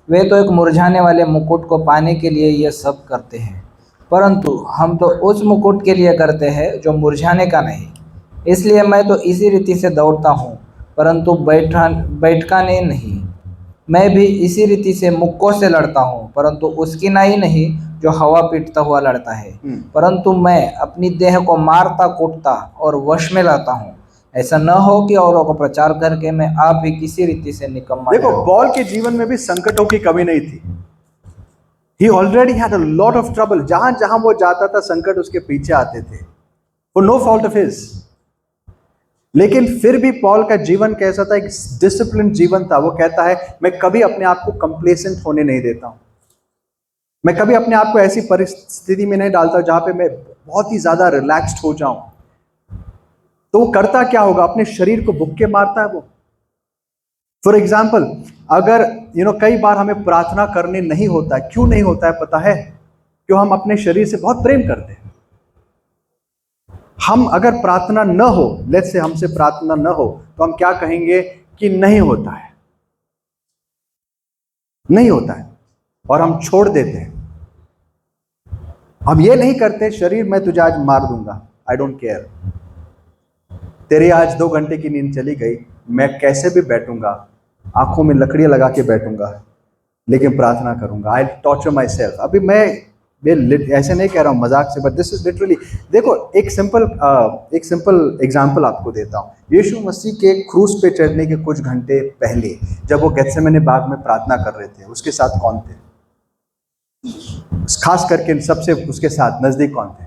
वे तो एक मुरझाने वाले मुकुट को पाने के लिए ये सब करते हैं, परंतु हम तो उस मुकुट के लिए करते हैं जो मुरझाने का नहीं। इसलिए मैं तो इसी रीति से दौड़ता हूँ, परंतु बैठकाने नहीं। मैं भी इसी रीति से मुक्कों से लड़ता हूँ, परंतु उसकी नाई नहीं जो हवा पीटता हुआ लड़ता है, परंतु मैं अपनी देह को मारता कूटता और वश में लाता हूँ। ऐसा न हो कि औरों को प्रचार करके मैं आप भी किसी रीति से निकम्मा। देखो, पॉल के जीवन में भी संकटों की कमी नहीं थी। He already had a lot of trouble, जहां जहां वो जाता था संकट उसके पीछे आते थे, for no fault of his. लेकिन फिर भी पॉल का जीवन कैसा था? एक डिसिप्लिन जीवन था। वो कहता है मैं कभी अपने आप को कंप्लेसेंट होने नहीं देता हूं, मैं कभी अपने आप को ऐसी परिस्थिति में नहीं डालता जहां पे मैं बहुत ही ज्यादा रिलैक्स्ड हो जाऊं। तो वो करता क्या होगा? अपने शरीर को भुक्के मारता है वो। फॉर एग्जाम्पल, अगर कई बार हमें प्रार्थना करने नहीं होता है। क्यों नहीं होता है पता है? क्यों? हम अपने शरीर से बहुत प्रेम करते हैं। हम अगर प्रार्थना न हो, लेट्स से हमसे प्रार्थना न हो, तो हम क्या कहेंगे कि नहीं होता है, नहीं होता है, और हम छोड़ देते हैं। हम ये नहीं करते शरीर मैं तुझे आज मार दूंगा, आई डोंट केयर, तेरी आज 2 घंटे की नींद चली गई, मैं कैसे भी बैठूंगा, आंखों में लकड़ियां लगा के बैठूंगा, लेकिन प्रार्थना करूंगा। आई टॉर्चर माई सेल्फ। अभी मैं ऐसे नहीं कह रहा हूँ मजाक से, बट दिस इज लिटरली। देखो, एक सिंपल एग्जांपल आपको देता हूँ। यीशु मसीह के क्रूस पे चढ़ने के कुछ घंटे पहले, जब वो गेत्सेमनी बाग में प्रार्थना कर रहे थे, उसके साथ कौन थे? खास करके सबसे उसके साथ नजदीक कौन थे?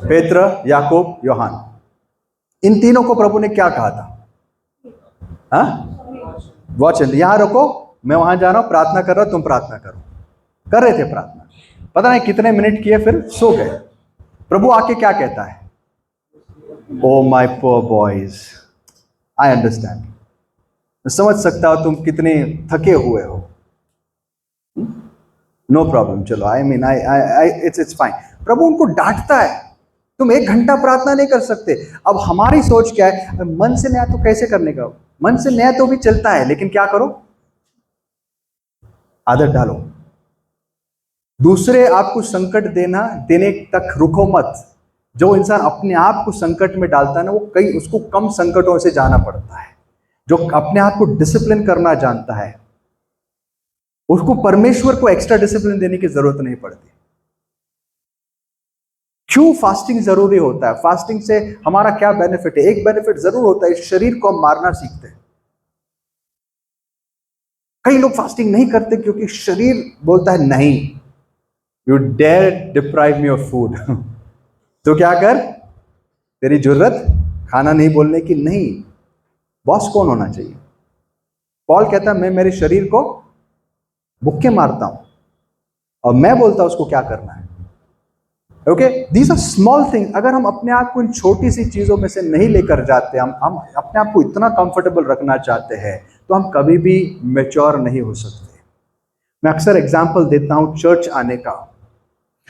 पेत्र, याकूब, यूहन्ना। इन तीनों को प्रभु ने क्या कहा था? वॉच, यहां रुको, मैं वहां जा रहा हूं, प्रार्थना कर रहा हूं, तुम प्रार्थना करो। कर रहे थे प्रार्थना, पता नहीं कितने मिनट किए, फिर सो गए। प्रभु आके क्या कहता है? Oh my poor boys, I understand, मैं समझ सकता हूं तुम कितने थके हुए हो। नो प्रॉब्लम, चलो, I mean I it's fine. प्रभु उनको डांटता है, तुम 1 घंटा प्रार्थना नहीं कर सकते। अब हमारी सोच क्या है? मन से न्याय तो कैसे करने का? मन से न्याय तो भी चलता है, लेकिन क्या करो? आदत डालो। दूसरे आपको संकट देने तक रुको मत। जो इंसान अपने आप को संकट में डालता है ना, वो उसको कम संकटों से जाना पड़ता है। जो अपने आप को डिसिप्लिन करना जानता है, उसको परमेश्वर को एक्स्ट्रा डिसिप्लिन देने की जरूरत नहीं पड़ती। क्यों फास्टिंग जरूरी होता है? फास्टिंग से हमारा क्या बेनिफिट है? एक बेनिफिट जरूर होता है, शरीर को हम मारना सीखते हैं। कई लोग फास्टिंग नहीं करते क्योंकि शरीर बोलता है नहीं, you dare deprive me of food तो क्या कर, तेरी जरूरत खाना नहीं बोलने की नहीं। बॉस कौन होना चाहिए? पॉल कहता है मैं मेरे शरीर को भुक्के मारता हूं और मैं बोलता हूं उसको क्या करना है। Okay, these are small thing. अगर हम अपने आप को इन छोटी सी चीजों में से नहीं लेकर जाते, हम अपने आप को इतना कंफर्टेबल रखना चाहते हैं, तो हम कभी भी मैच्योर नहीं हो सकते। मैं अक्सर एग्जाम्पल देता हूं चर्च आने का,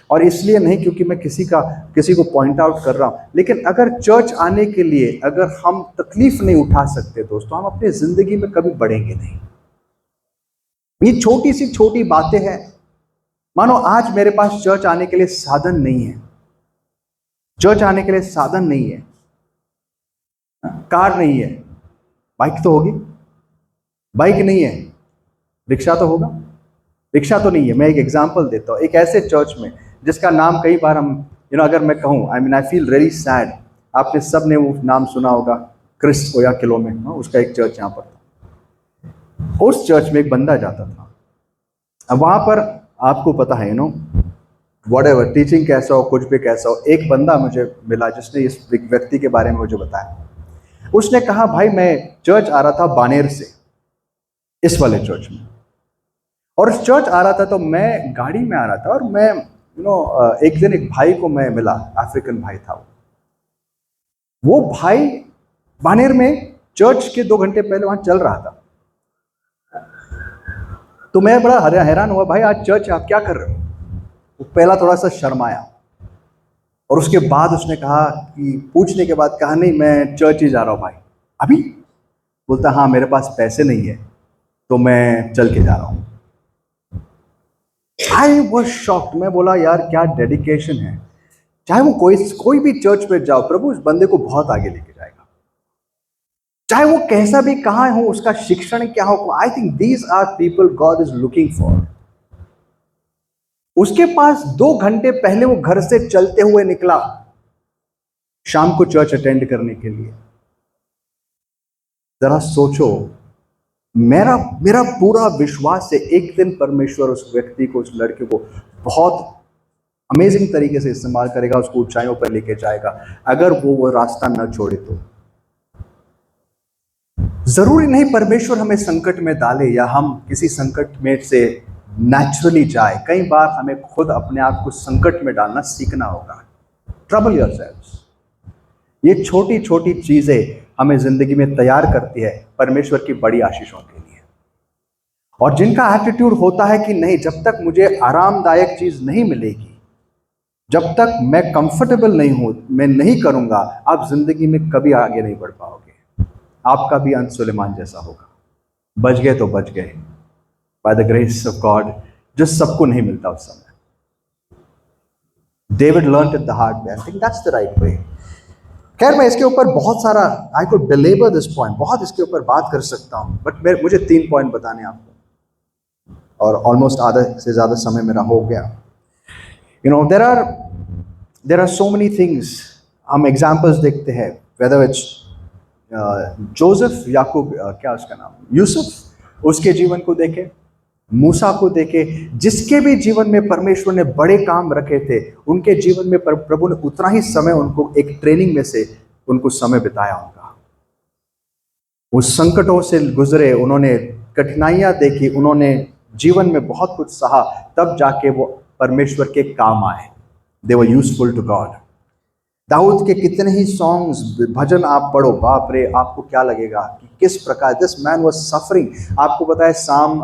और इसलिए नहीं क्योंकि मैं किसी को पॉइंट आउट कर रहा हूं, लेकिन अगर चर्च आने के लिए अगर हम तकलीफ नहीं उठा सकते दोस्तों, हम अपनी जिंदगी में कभी बढ़ेंगे नहीं। ये छोटी सी छोटी बातें हैं। मानो आज मेरे पास चर्च आने के लिए साधन नहीं है, चर्च आने के लिए साधन नहीं है, कार नहीं है, बाइक तो होगी, बाइक नहीं है, रिक्शा तो होगा, रिक्शा तो नहीं है। मैं एक एग्जांपल देता हूँ, एक ऐसे चर्च में जिसका नाम कई बार हम अगर मैं कहूँ, आई फील रियली सैड। आपने सब ने वो नाम सुना होगा, क्रिस्ट ओया किलो में, उसका एक चर्च यहाँ पर था। उस चर्च में एक बंदा जाता था। अब वहां पर आपको पता है व्हाटएवर टीचिंग कैसा हो, कुछ भी कैसा हो, एक बंदा मुझे मिला जिसने इस व्यक्ति के बारे में मुझे बताया। उसने कहा भाई मैं चर्च आ रहा था बानेर से, इस वाले चर्च में, और इस चर्च आ रहा था तो मैं गाड़ी में आ रहा था, और मैं एक दिन एक भाई को मैं मिला, अफ्रीकन भाई था वो भाई बानेर में चर्च के 2 घंटे पहले वहां चल रहा था। तो मैं बड़ा हैरान हुआ, भाई आज चर्च आप क्या कर रहे हो? वो पहला थोड़ा सा शर्माया, और उसके बाद उसने कहा कि पूछने के बाद कहा नहीं मैं चर्च ही जा रहा हूँ भाई। अभी? बोलता हाँ मेरे पास पैसे नहीं है तो मैं चल के जा रहा हूँ। I was shocked. मैं बोला यार क्या डेडिकेशन है। चाहे वो कोई भी चर्च पे जाओ, प्रभु इस बंदे को बहुत आगे लेके जाएगा, चाहे वो कैसा भी कहाँ हो, उसका शिक्षण क्या हो। I think these are people God is looking for. उसके पास 2 घंटे पहले वो घर से चलते हुए निकला शाम को चर्च अटेंड करने के लिए। जरा सोचो, मेरा मेरा पूरा विश्वास है एक दिन परमेश्वर उस व्यक्ति को, उस लड़के को बहुत अमेजिंग तरीके से इस्तेमाल करेगा, उसको ऊंचाइयों पर लेके जाएगा, अगर वो रास्ता न छोड़े तो। जरूरी नहीं परमेश्वर हमें संकट में डाले या हम किसी संकट में से नेचुरली जाए। कई बार हमें खुद अपने आप को संकट में डालना सीखना होगा। Trouble yourselves. ये छोटी छोटी चीजें हमें जिंदगी में तैयार करती है परमेश्वर की बड़ी आशीषों के लिए। और जिनका एटीट्यूड होता है कि नहीं, जब तक मुझे आरामदायक चीज नहीं मिलेगी, जब तक मैं कंफर्टेबल नहीं हूं, मैं नहीं करूंगा, आप जिंदगी में कभी आगे नहीं बढ़ पाओगे। आपका भी अंत सुलेमान जैसा होगा। बच गए तो बच गए by the grace of God, जो सबको नहीं मिलता उस समय। David learned it the hard way. I think that's the right way. खैर, मैं इसके ऊपर बहुत सारा, आई कुड बिलेबर दिस पॉइंट, बहुत इसके ऊपर बात कर सकता हूं, बट मुझे 3 पॉइंट बताने आपको, और ऑलमोस्ट आधा से ज्यादा समय मेरा हो गया। You know, there are so many things. हम एग्जाम्पल्स देखते हैं, whether it's जोसेफ, याकूब, क्या उसका नाम, यूसुफ, उसके जीवन को देखे, मूसा को देखे, जिसके भी जीवन में परमेश्वर ने बड़े काम रखे थे, उनके जीवन में प्रभु ने उतना ही समय उनको एक ट्रेनिंग में से उनको समय बिताया उनका। उस संकटों से गुजरे, उन्होंने कठिनाइयां देखी, उन्होंने जीवन में बहुत कुछ सहा, तब जाके वो परमेश्वर के काम आए। दे वर यूजफुल टू गॉड। दाऊद के कितने ही सॉन्ग्स, भजन आप पढ़ो, बाप रे, आपको क्या लगेगा कि किस प्रकार दिस मैन वाज सफरिंग। आपको पता है साम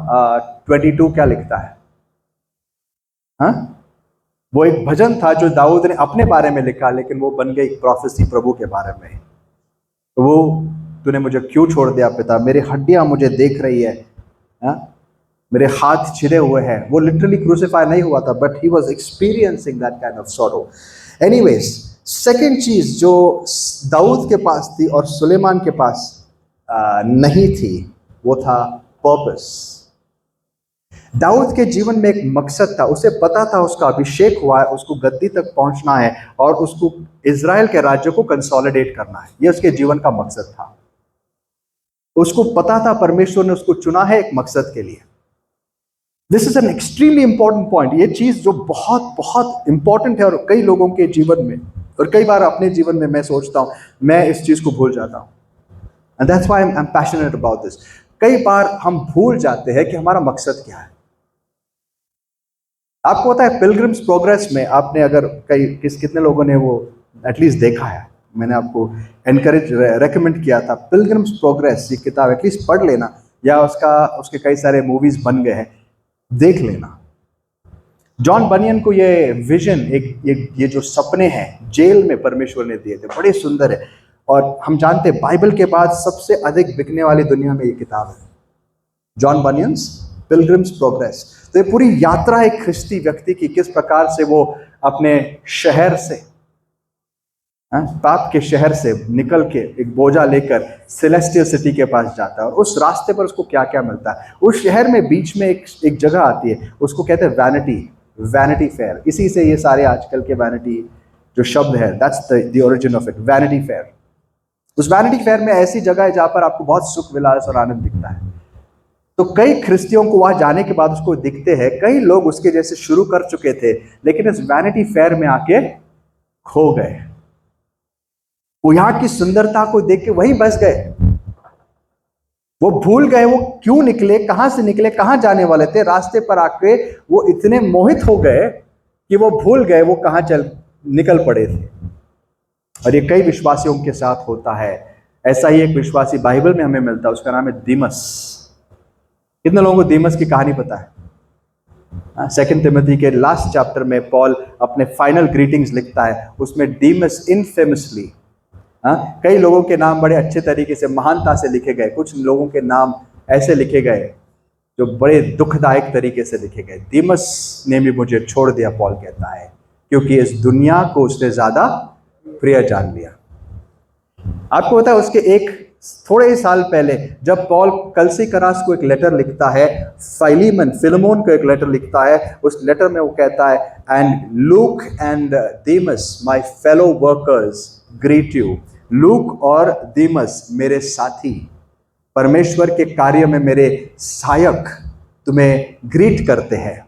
22 क्या लिखता है? हाँ, वो एक भजन था जो दाऊद ने अपने बारे में लिखा, लेकिन वो बन गई प्रोफेसी प्रभु के बारे में। वो, तूने मुझे क्यों छोड़ दिया पिता, मेरी हड्डियां मुझे देख रही है, हाँ? मेरे हाथ छिले हुए हैं। वो लिटरली क्रूसिफाई नहीं हुआ था, but he was experiencing that kind of sorrow. Anyways, second चीज जो दाऊद के पास थी और सुलेमान के पास नहीं थी, वो था पर्पस। दाऊद के जीवन में एक मकसद था, उसे पता था उसका अभिषेक हुआ है, उसको गद्दी तक पहुंचना है और उसको इजराइल के राज्य को कंसोलिडेट करना है। ये उसके जीवन का मकसद था। उसको पता था परमेश्वर ने उसको चुना है एक मकसद के लिए। This is an extremely important point. ये चीज जो बहुत बहुत इंपॉर्टेंट है, और कई लोगों के जीवन में, और कई बार अपने जीवन में मैं सोचता हूं, मैं इस चीज को भूल जाता हूं। And that's why I am passionate about this. कई बार हम भूल जाते हैं कि हमारा मकसद क्या है। आपको पता है पिलग्रिम्स प्रोग्रेस में, आपने अगर कितने लोगों ने वो एटलीस्ट देखा है, मैंने आपको एनकरेज रेकमेंड किया था, पिलग्रिम्स प्रोग्रेस, ये किताब एटलीस्ट पढ़ लेना, या उसके कई सारे मूवीज बन गए हैं, देख लेना। जॉन बनियन को ये विजन, ये जो सपने हैं जेल में परमेश्वर ने दिए थे, बड़े सुंदर है। और हम जानते हैं बाइबल के बाद सबसे अधिक बिकने वाली दुनिया में ये किताब है, जॉन बनियंस पिलग्रिम्स प्रोग्रेस। तो ये पूरी यात्रा है ख्रिस्ती व्यक्ति की, किस प्रकार से वो अपने शहर से, पाप के शहर से निकल के एक बोझा लेकर सेलेस्टियल सिटी के पास जाता है, और उस रास्ते पर उसको क्या क्या मिलता है। उस शहर में बीच में एक जगह आती है, उसको कहते हैं वैनिटी फेयर। इसी से ये सारे आजकल के वैनिटी जो शब्द है, that's the origin of it, vanity fair. उस वैनिटी फेयर में ऐसी जगह है जहां पर आपको बहुत सुख विलास और आनंद दिखता है। तो कई ख्रिस्तियों को वहां जाने के बाद उसको दिखते हैं, कई लोग उसके जैसे शुरू कर चुके थे, लेकिन इस वैनिटी फेयर में आके खो गए। वो यहाँ की सुंदरता को देख के वहीं बस गए। वो भूल गए वो क्यों निकले, कहां से निकले, कहां जाने वाले थे। रास्ते पर आके वो इतने मोहित हो गए कि वो भूल गए वो कहां निकल पड़े थे। और ये कई विश्वासियों के साथ होता है। ऐसा ही एक विश्वासी बाइबल में हमें मिलता है, उसका नाम है दीमस। कितने लोगों को दीमस की कहानी पता है? 2 तिमोथी के लास्ट चैप्टर में पॉल अपने फाइनल ग्रीटिंग्स लिखता है, उसमें डीमस इनफेमसली, कई लोगों के नाम बड़े अच्छे तरीके से महानता से लिखे गए, कुछ लोगों के नाम ऐसे लिखे गए जो बड़े दुखदायक तरीके से लिखे गए। दीमस ने भी मुझे छोड़ दिया, पॉल कहता है, क्योंकि इस दुनिया को उसने ज्यादा प्रिय जान लिया। आपको पता है उसके एक थोड़े ही साल पहले जब पॉल कलसीकरास को एक लेटर लिखता है, फिलेमोन को एक लेटर लिखता है, उस लेटर में वो कहता है, and Luke and Demas my fellow workers greet you. Luke और दीमस मेरे साथी परमेश्वर के कार्य में मेरे सहायक तुम्हें ग्रीट करते हैं।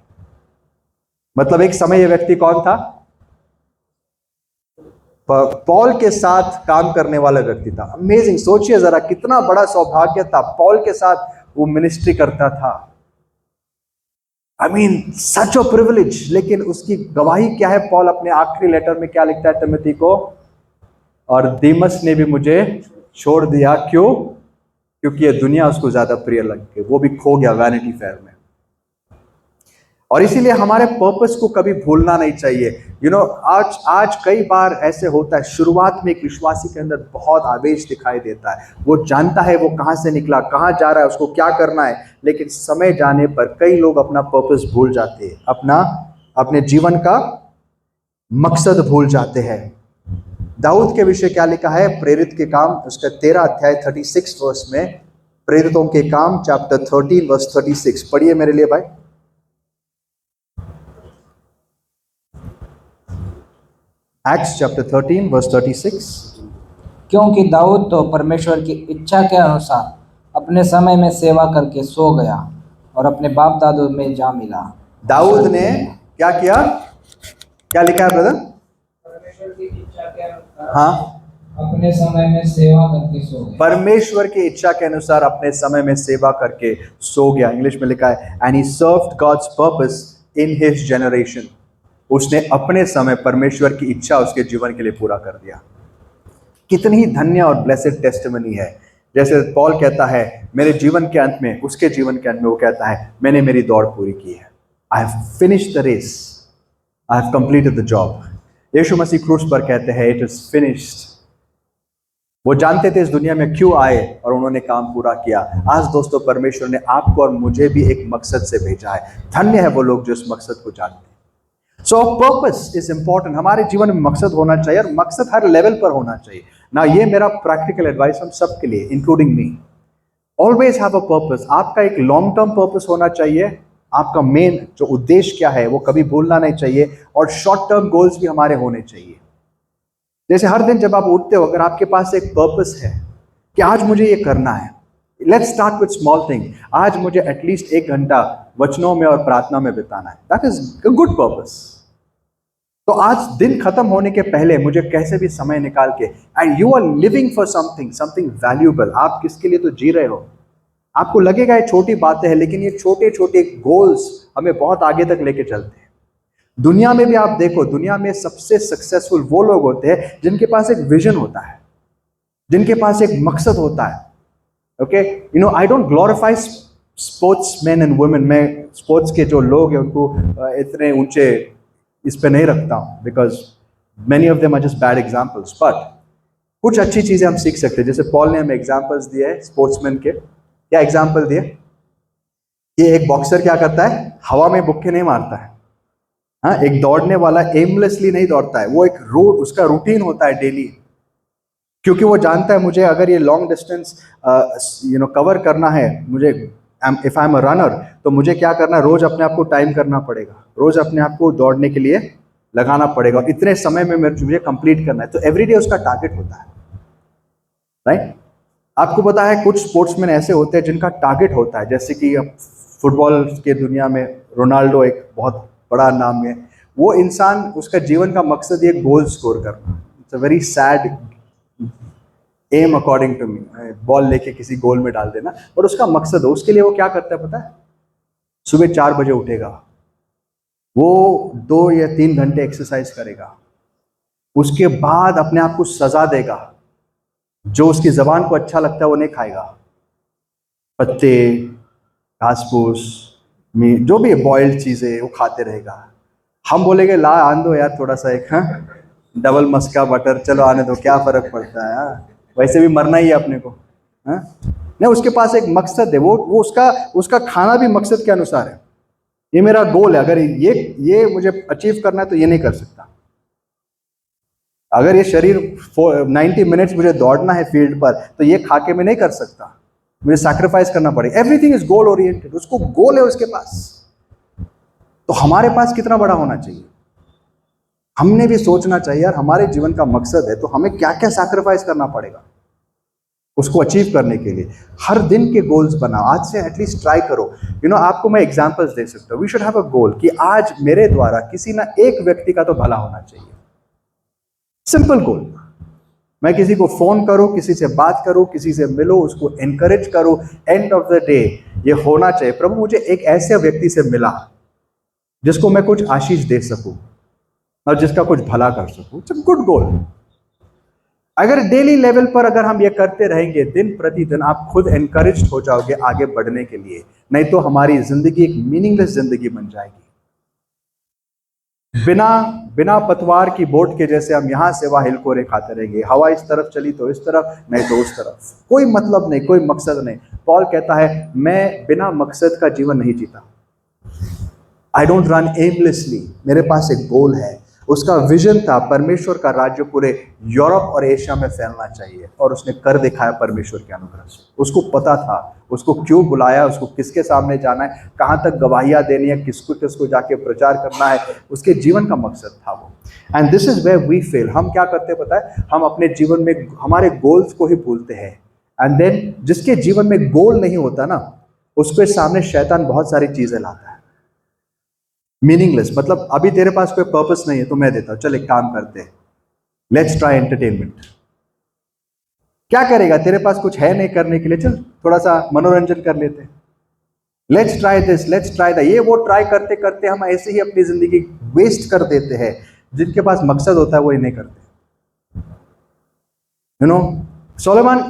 मतलब एक समय यह व्यक्ति कौन था? पॉल के साथ काम करने वाला व्यक्ति था। अमेजिंग, सोचिए जरा कितना बड़ा सौभाग्य था, पॉल के साथ वो मिनिस्ट्री करता था। I mean such a privilege. लेकिन उसकी गवाही क्या है? पॉल अपने आखिरी लेटर में क्या लिखता है तिमोथी को? और दीमस ने भी मुझे छोड़ दिया। क्यों? क्योंकि ये दुनिया उसको ज्यादा प्रिय लग गई, वो भी खो गया वैनिटी फेयर में। और इसीलिए हमारे पर्पस को कभी भूलना नहीं चाहिए। आज कई बार ऐसे होता है, शुरुआत में एक विश्वासी के अंदर बहुत आवेश दिखाई देता है, वो जानता है वो कहाँ से निकला, कहाँ जा रहा है, उसको क्या करना है, लेकिन समय जाने पर कई लोग अपना पर्पस भूल जाते हैं, अपने जीवन का मकसद भूल जाते हैं। दाऊद के विषय क्या लिखा है? प्रेरित के काम उसका 13 अध्याय 36 वर्ष में, प्रेरितों के काम चैप्टर 13 वर्स 36 पढ़िए मेरे लिए भाई। Acts chapter 13 verse 36। क्योंकि दाऊद तो परमेश्वर की इच्छा के अनुसार अपने समय में सेवा करके सो गया और अपने बाप दादों में जा मिला। दाऊद ने क्या किया? क्या लिखा है ब्रदर? परमेश्वर की इच्छा के अनुसार हाँ, अपने समय में सेवा करके सो गया। परमेश्वर की इच्छा के अनुसार अपने समय में सेवा करके सो गया। इंग्लिश में लिखा है and he served God's purpose in his generation. उसने अपने समय परमेश्वर की इच्छा उसके जीवन के लिए पूरा कर दिया। कितनी ही धन्य और ब्लेसेड टेस्टिमनी है। जैसे पॉल कहता है मेरे जीवन के अंत में, उसके जीवन के अंत में वो कहता है मैंने मेरी दौड़ पूरी की है। I have finished the race, I have completed the job. यीशु मसीह क्रूस पर कहते हैं इट इज फिनिश्ड। वो जानते थे इस दुनिया में क्यों आए और उन्होंने काम पूरा किया। आज दोस्तों परमेश्वर ने आपको और मुझे भी एक मकसद से भेजा है। धन्य है वो लोग जो इस मकसद को जानते हैं। सो पर्पस इज इंपॉर्टेंट। हमारे जीवन में मकसद होना चाहिए और मकसद हर लेवल पर होना चाहिए ना। ये मेरा प्रैक्टिकल एडवाइस हम सब के लिए, including me. Always have a purpose. आपका एक लॉन्ग टर्म पर्पस होना चाहिए। आपका मेन जो उद्देश्य क्या है वो कभी भूलना नहीं चाहिए। और शॉर्ट टर्म गोल्स भी हमारे होने चाहिए। जैसे हर दिन जब आप उठते हो, अगर आपके पास एक पर्पस है कि आज मुझे ये करना है, let's start with small thing. आज मुझे एटलीस्ट 1 घंटा वचनों में और प्रार्थना में बिताना है, that is a good purpose. तो आज दिन खत्म होने के पहले मुझे कैसे भी समय निकाल के, and you are living for something valuable. आप किसके लिए तो जी रहे हो? आपको लगेगा ये छोटी बातें हैं, लेकिन ये छोटे छोटे गोल्स हमें बहुत आगे तक लेके चलते हैं। दुनिया में भी आप देखो, दुनिया में सबसे सक्सेसफुल वो लोग होते हैं जिनके पास एक विजन होता है, जिनके पास एक मकसद होता है। Okay, I don't glorify sports man and women. मैं स्पोर्ट्स के जो लोग हैं उनको इतने ऊंचे इस पे नहीं रखता हूँ, because many of them are just bad examples. But कुछ अच्छी चीजें हम सीख सकते हैं। जैसे पॉल ने हमें एग्जाम्पल्स दिए हैं स्पोर्ट्समैन के। क्या एग्जाम्पल दिए? ये एक बॉक्सर क्या करता है? हवा में बुक्के नहीं मारता है। हाँ, एक दौड़ने वाला एमलेसली नहीं दौड़ता है, वो एक उसका रूटीन होता है डेली। क्योंकि वो जानता है मुझे अगर ये लॉन्ग डिस्टेंस कवर करना है, मुझे if I am a runner, तो मुझे क्या करना है? रोज अपने आप को टाइम करना पड़ेगा, रोज अपने आप को दौड़ने के लिए लगाना पड़ेगा, और इतने समय में मुझे कंप्लीट करना है। तो एवरीडे उसका टारगेट होता है, राइट? आपको पता है कुछ स्पोर्ट्समैन ऐसे होते हैं जिनका टारगेट होता है, जैसे कि फुटबॉल के दुनिया में रोनाल्डो एक बहुत बड़ा नाम है। वो इंसान, उसका जीवन का मकसद ये गोल स्कोर करना। It's a very sad aim according to me, ball लेके किसी गोल में डाल देना, और उसका मकसद हो। उसके लिए वो क्या करता है पता है? सुबह 4 बजे उठेगा, वो 2 या 3 घंटे एक्सरसाइज करेगा, उसके बाद अपने आप को सजा देगा। जो उसकी जबान को अच्छा लगता है वो नहीं खाएगा, पत्ते, घास फूस, मीट, जो भी बॉइल्ड चीजें वो खाते रहेगा। हम बोलेंगे ला आन दो यार थोड़ा सा एक डबल मस्का बटर, चलो आने दो, क्या फर्क पड़ता है यार, वैसे भी मरना ही है अपने को। हाँ? नहीं, उसके पास एक मकसद है। वो उसका खाना भी मकसद के अनुसार है। ये मेरा गोल है, अगर ये मुझे अचीव करना है तो ये नहीं कर सकता। अगर ये शरीर 90 मिनट्स मुझे दौड़ना है फील्ड पर, तो ये खा के मैं नहीं कर सकता, मुझे सैक्रिफाइस करना पड़ेगा। Everything is goal oriented. उसको गोल है उसके पास। तो हमारे पास कितना बड़ा होना चाहिए? हमने भी सोचना चाहिए यार, हमारे जीवन का मकसद है तो हमें क्या क्या सैक्रिफाइस करना पड़ेगा। उसको अचीव करने के लिए हर दिन के गोल्स बनाओ। आज से एटलीस्ट ट्राई करो। आपको मैं एग्जांपल्स दे सकता हूँ। वी शुड हैव अ गोल कि आज मेरे द्वारा किसी ना एक व्यक्ति का तो भला होना चाहिए। सिंपल गोल। मैं किसी को फोन करूं, किसी से बात करूं, किसी से मिलो, उसको एनकरेज करो। एंड ऑफ द डे ये होना चाहिए, प्रभु मुझे एक ऐसे व्यक्ति से मिला जिसको मैं कुछ आशीष दे सकूं और जिसका कुछ भला कर सकूं। It's a good goal. अगर डेली लेवल पर अगर हम ये करते रहेंगे दिन प्रतिदिन, आप खुद एनकरेज हो जाओगे आगे बढ़ने के लिए। नहीं तो हमारी जिंदगी एक मीनिंगलेस जिंदगी बन जाएगी। बिना बिना पतवार की बोट के जैसे हम यहां से वहां हिलकोरे खाते रहेंगे। हवा इस तरफ चली तो इस तरफ, नहीं तो उस तरफ। कोई मतलब नहीं, कोई मकसद नहीं। पॉल कहता है मैं बिना मकसद का जीवन नहीं जीता। I don't run aimlessly. मेरे पास एक गोल है। उसका विजन था परमेश्वर का राज्य पूरे यूरोप और एशिया में फैलना चाहिए, और उसने कर दिखाया परमेश्वर के अनुग्रह से। उसको पता था उसको क्यों बुलाया, उसको किसके सामने जाना है, कहाँ तक गवाहियाँ देनी है, किसको किसको जाके प्रचार करना है। उसके जीवन का मकसद था वो। And this is where we fail. हम क्या करते हैं पता है, हम अपने जीवन में हमारे गोल्स को ही भूलते हैं। एंड देन जिसके जीवन में गोल नहीं होता ना, उसके सामने शैतान बहुत सारी चीजें लाता है। मीनिंगलेस, मतलब अभी तेरे पास कोई पर्पस नहीं है तो मैं देता हूं, चल एक काम करते हैं, लेट्स ट्राई एंटरटेनमेंट। क्या करेगा, तेरे पास कुछ है नहीं करने के लिए, चल थोड़ा सा मनोरंजन कर लेते हैं। Let's try this, let's try that. ये वो ट्राई करते करते हम ऐसे ही अपनी जिंदगी वेस्ट कर देते हैं। जिनके पास मकसद होता है वो ये नहीं करते।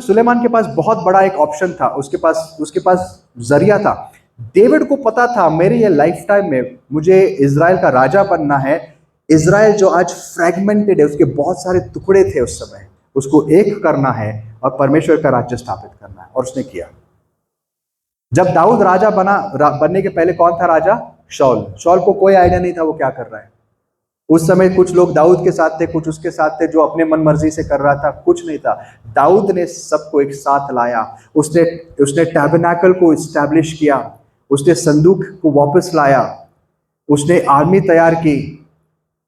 सुलेमान के पास बहुत बड़ा एक ऑप्शन था। उसके पास जरिया था। डेविड को पता था मेरी ये लाइफ टाइम में मुझे इजराइल का राजा बनना है। इजराइल जो आज फ्रैगमेंटेड है, उसके बहुत सारे टुकड़े थे उस समय, उसको एक करना है और परमेश्वर का राज्य स्थापित करना है, और उसने किया। जब दाऊद राजा बनने के पहले कौन था राजा? शौल को कोई आइडिया नहीं था वो क्या कर रहा है। उस समय कुछ लोग दाऊद के साथ थे, कुछ उसके साथ थे, जो अपने मन मर्जी से कर रहा था, कुछ नहीं था। दाऊद ने सबको एक साथ लाया। उसने टैबरनेकल को इस्टेब्लिश किया, उसने संदूक को वापस लाया, उसने आर्मी तैयार की,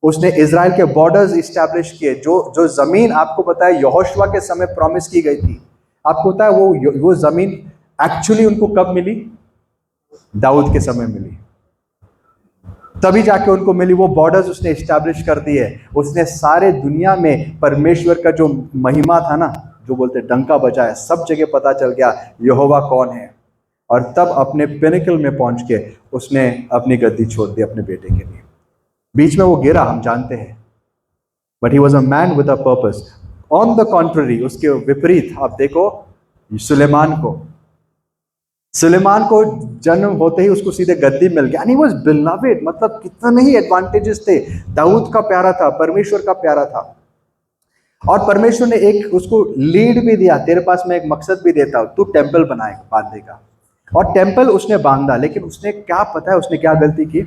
उसने इजराइल के बॉर्डर्स इस्टेब्लिश किए। जो जमीन आपको पता है यहोशुआ के समय प्रॉमिस की गई थी, आपको पता है वो जमीन एक्चुअली उनको कब मिली? दाऊद के समय मिली। तभी जाके उनको मिली। वो बॉर्डर्स उसने इस्टेब्लिश कर दिए। उसने सारे दुनिया में परमेश्वर का जो महिमा था ना, जो बोलते डंका बजाया, सब जगह पता चल गया यहोवा कौन है। और तब अपने पिनिकल में पहुंच के उसने अपनी गद्दी छोड़ दी अपने बेटे के लिए। बीच में वो गिरा, हम जानते हैं, but he was a man with a purpose. On the contrary, उसके विपरीत आप देखो सुलेमान को जन्म होते ही उसको सीधे गद्दी मिल गया। एंड ही वाज बिलवेड, मतलब कितने ही एडवांटेजेस थे। दाऊद का प्यारा था, परमेश्वर का प्यारा था, और परमेश्वर ने एक उसको लीड भी दिया, तेरे पास मैं एक मकसद भी देता हूं, तू टेंपल बांधेगा। और टेंपल उसने बांधा, लेकिन उसने क्या पता है उसने क्या गलती की?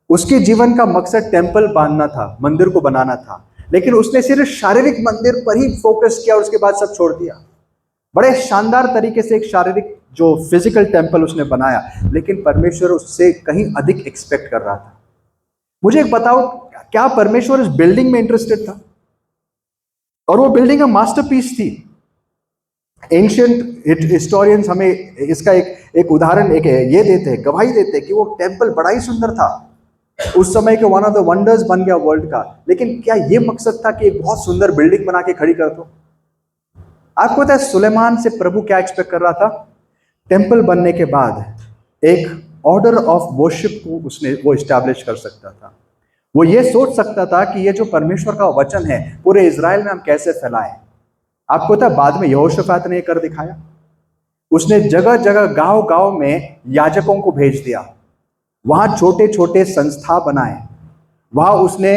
उसके जीवन का मकसद टेंपल बांधना था, मंदिर को बनाना था, लेकिन उसने सिर्फ शारीरिक मंदिर पर ही फोकस किया और उसके बाद सब छोड़ दिया। बड़े शानदार तरीके से एक शारीरिक जो फिजिकल टेंपल उसने बनाया, लेकिन परमेश्वर उससे कहीं अधिक एक्सपेक्ट कर रहा था। मुझे एक बताओ, क्या परमेश्वर इस बिल्डिंग में इंटरेस्टेड था? और वो बिल्डिंग मास्टरपीस थी। एंशियंट हिस्टोरियंस हमें इसका एक उदाहरण ये देते हैं, गवाही देते हैं कि वो टेंपल बड़ा ही सुंदर था। उस समय के वन ऑफ द वंडर्स बन गया वर्ल्ड का। लेकिन क्या ये मकसद था कि एक बहुत सुंदर बिल्डिंग बना के खड़ी कर दो? आपको पता है सुलेमान से प्रभु क्या एक्सपेक्ट कर रहा था? टेंपल बनने के बाद एक ऑर्डर ऑफ वर्शिप को वो इस्टेब्लिश कर सकता था। वो ये सोच सकता था कि ये जो परमेश्वर का वचन है पूरे इजराइल में हम कैसे फैलाएं। आपको पता है बाद में यहोशापात ने कर दिखाया। उसने जगह जगह गांव गांव में याजकों को भेज दिया, वहां छोटे छोटे संस्था बनाए। वहां उसने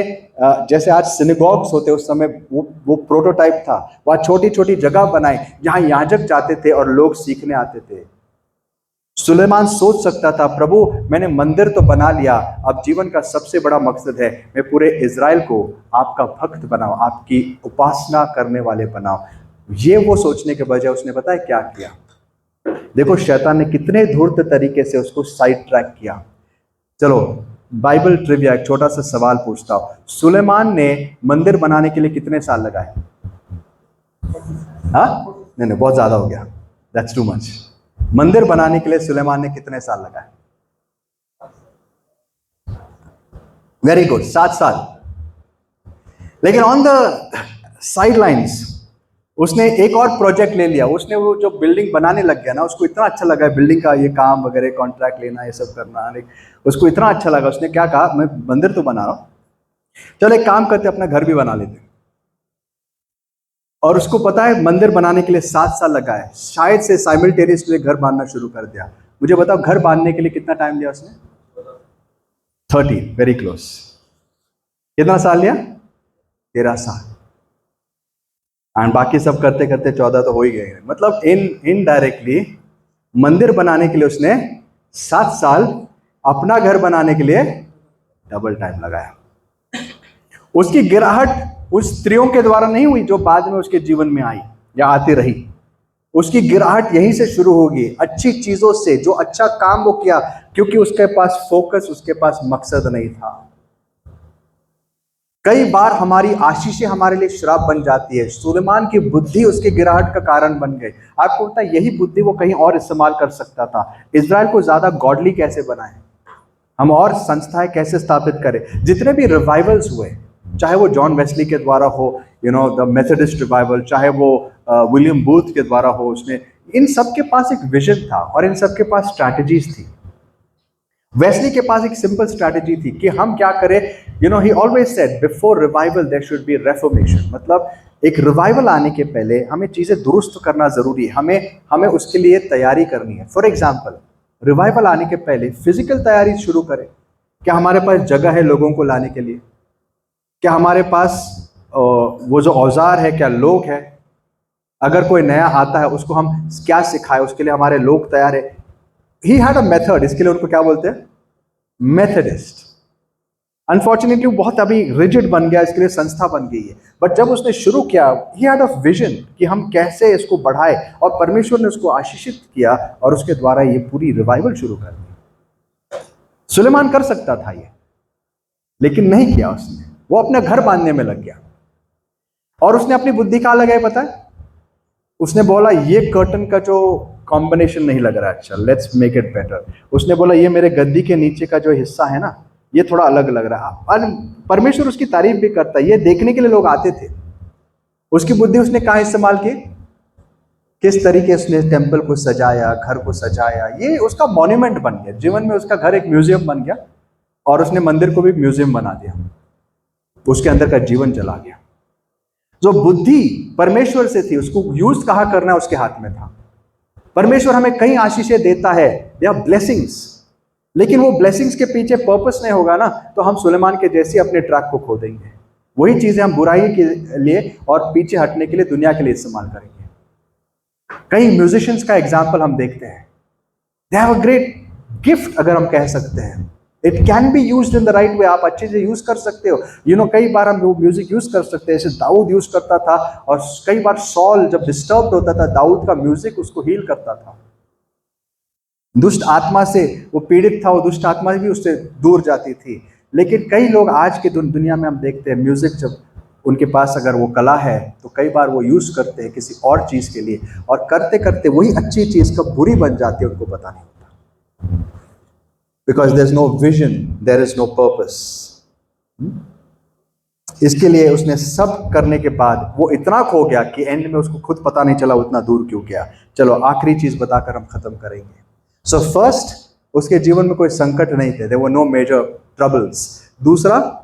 जैसे आज सिनेगॉग्स होते उस समय वो प्रोटोटाइप था। वहां छोटी छोटी जगह बनाई जहां याजक जाते थे और लोग सीखने आते थे। सुलेमान सोच सकता था प्रभु मैंने मंदिर तो बना लिया, अब जीवन का सबसे बड़ा मकसद है मैं पूरे इजराइल को आपका भक्त बनाऊं, आपकी उपासना करने वाले बनाऊं। ये वो सोचने के बजाय उसने पता है क्या किया? देखो शैतान ने कितने धूर्त तरीके से उसको साइड ट्रैक किया। चलो बाइबल ट्रिविया, एक छोटा सा सवाल पूछता हूं, सुलेमान ने मंदिर बनाने के लिए कितने साल लगाए? हाँ नहीं नहीं, बहुत ज्यादा हो गया, दैट्स टू मच। मंदिर बनाने के लिए सुलेमान ने कितने साल लगाए? वेरी गुड, 7 साल। लेकिन ऑन द साइड लाइन्स उसने एक और प्रोजेक्ट ले लिया। उसने वो जो बिल्डिंग बनाने लग गया ना, उसको इतना अच्छा लगा बिल्डिंग का ये काम वगैरह, कॉन्ट्रैक्ट लेना, ये सब करना, उसको इतना अच्छा लगा। उसने क्या कहा, मैं मंदिर तो बना रहा हूं, चलो एक काम करते अपना घर भी बना लेते। और उसको पता है मंदिर बनाने के लिए 7 साल लगा है। शायद से साइमल्टेनियसली घर बांधना शुरू कर दिया। मुझे बताओ घर बांधने के लिए कितना टाइम लिया उसने? 30, वेरी क्लोज। कितना साल लिया? 13 साल। एंड बाकी सब करते करते 14 तो हो ही गए। मतलब इनडायरेक्टली मंदिर बनाने के लिए उसने 7 साल, अपना घर बनाने के लिए डबल टाइम लगाया। उसकी गिराहट उस स्त्रियों के द्वारा नहीं हुई जो बाद में उसके जीवन में आई या आती रही। उसकी गिराहट यहीं से शुरू होगी, अच्छी चीजों से, जो अच्छा काम वो किया, क्योंकि उसके पास फोकस, उसके पास मकसद नहीं था। कई बार हमारी आशीषें हमारे लिए श्राप बन जाती है। सुलेमान की बुद्धि उसकी गिराहट का कारण बन गई। आपको पता है यही बुद्धि वो कहीं और इस्तेमाल कर सकता था। इजराइल को ज्यादा गॉडली कैसे बनाए, हम और संस्थाएं कैसे स्थापित करें। जितने भी रिवाइवल्स हुए, चाहे वो जॉन वेस्ली के द्वारा हो, द मेथोडिस्ट रिवाइवल, चाहे वो विलियम बूथ के द्वारा हो, उसने, इन सब के पास एक विजन था और इन सब के पास स्ट्रैटेजीज थी। वेस्ली के पास एक सिंपल स्ट्रैटेजी थी कि हम क्या करें। He always said before revival there should be reformation. मतलब एक रिवाइवल आने के पहले हमें चीजें दुरुस्त करना जरूरी है, हमें उसके लिए तैयारी करनी है। फॉर एग्जाम्पल, रिवाइवल आने के पहले फिजिकल तैयारी शुरू करें। क्या हमारे पास जगह है लोगों को लाने के लिए? क्या हमारे पास वो जो औजार है, क्या लोग हैं? अगर कोई नया आता है उसको हम क्या सिखाए, उसके लिए हमारे लोग तैयार है? He had a method. इसके लिए उनको क्या बोलते हैं? मेथडिस्ट। अनफॉर्चुनेटली वो बहुत अभी रिजिड बन गया, इसके लिए संस्था बन गई है। बट जब उसने शुरू किया, ही हैड अ विजन कि हम कैसे इसको बढ़ाए, और परमेश्वर ने उसको आशीषित किया और उसके द्वारा ये पूरी रिवाइवल शुरू कर दी। सुलेमान कर सकता था ये, लेकिन नहीं किया उसने। वो अपना घर बांधने में लग गया और उसने अपनी बुद्धि कहाँ लगाई पता है? उसने बोला ये कर्टन का जो कॉम्बिनेशन नहीं लग रहा है अच्छा, लेट्स मेक इट बेटर। उसने बोला ये मेरे गद्दी के नीचे का जो हिस्सा है ना, ये थोड़ा अलग लग रहा है। और परमेश्वर उसकी तारीफ भी करता है। ये देखने के लिए लोग आते थे। उसकी बुद्धि उसने कहाँ इस्तेमाल की, किस तरीके से उसने टेम्पल को सजाया, घर को सजाया। ये उसका मॉन्यूमेंट बन गया। जीवन में उसका घर एक म्यूजियम बन गया और उसने मंदिर को भी म्यूजियम बना दिया। उसके अंदर का जीवन चला गया। जो बुद्धि परमेश्वर से थी, उसको यूज कहाँ करना है उसके हाथ में था। परमेश्वर हमें कई आशीषें देता है, या ब्लेसिंग्स, लेकिन वो ब्लेसिंग्स के पीछे पर्पस नहीं होगा ना, तो हम सुलेमान के जैसे अपने ट्रैक को खो देंगे। वही चीजें हम बुराई के लिए और पीछे हटने के लिए दुनिया के लिए इस्तेमाल करेंगे। कई म्यूजिशियंस का एग्जाम्पल हम देखते हैं, they have a great gift, अगर हम कह सकते हैं। It can be used in the right way. आप अच्छे से यूज कर सकते हो। कई बार हम वो म्यूजिक यूज कर सकते हैं, जैसे दाऊद यूज करता था। और कई बार सॉल जब डिस्टर्ब होता था, दाऊद का म्यूजिक उसको हील करता था। दुष्ट आत्मा से वो पीड़ित था, वो दुष्ट आत्मा भी उससे दूर जाती थी। लेकिन कई लोग आज के दुनिया में हम देखते हैं, म्यूजिक जब उनके पास अगर वो कला है तो कई बार वो यूज करते हैं किसी और चीज के लिए, और करते करते वही अच्छी चीज कब बुरी बन जाती है उनको पता नहीं होता। Because there is no vision, there is no purpose. इसके लिए उसने सब करने के बाद वो इतना खो गया कि एंड में उसको खुद पता नहीं चला उतना दूर क्यों गया। चलो आखिरी चीज बताकर हम खत्म करेंगे। सो फर्स्ट, उसके जीवन में कोई संकट नहीं थे, there were no major troubles. दूसरा,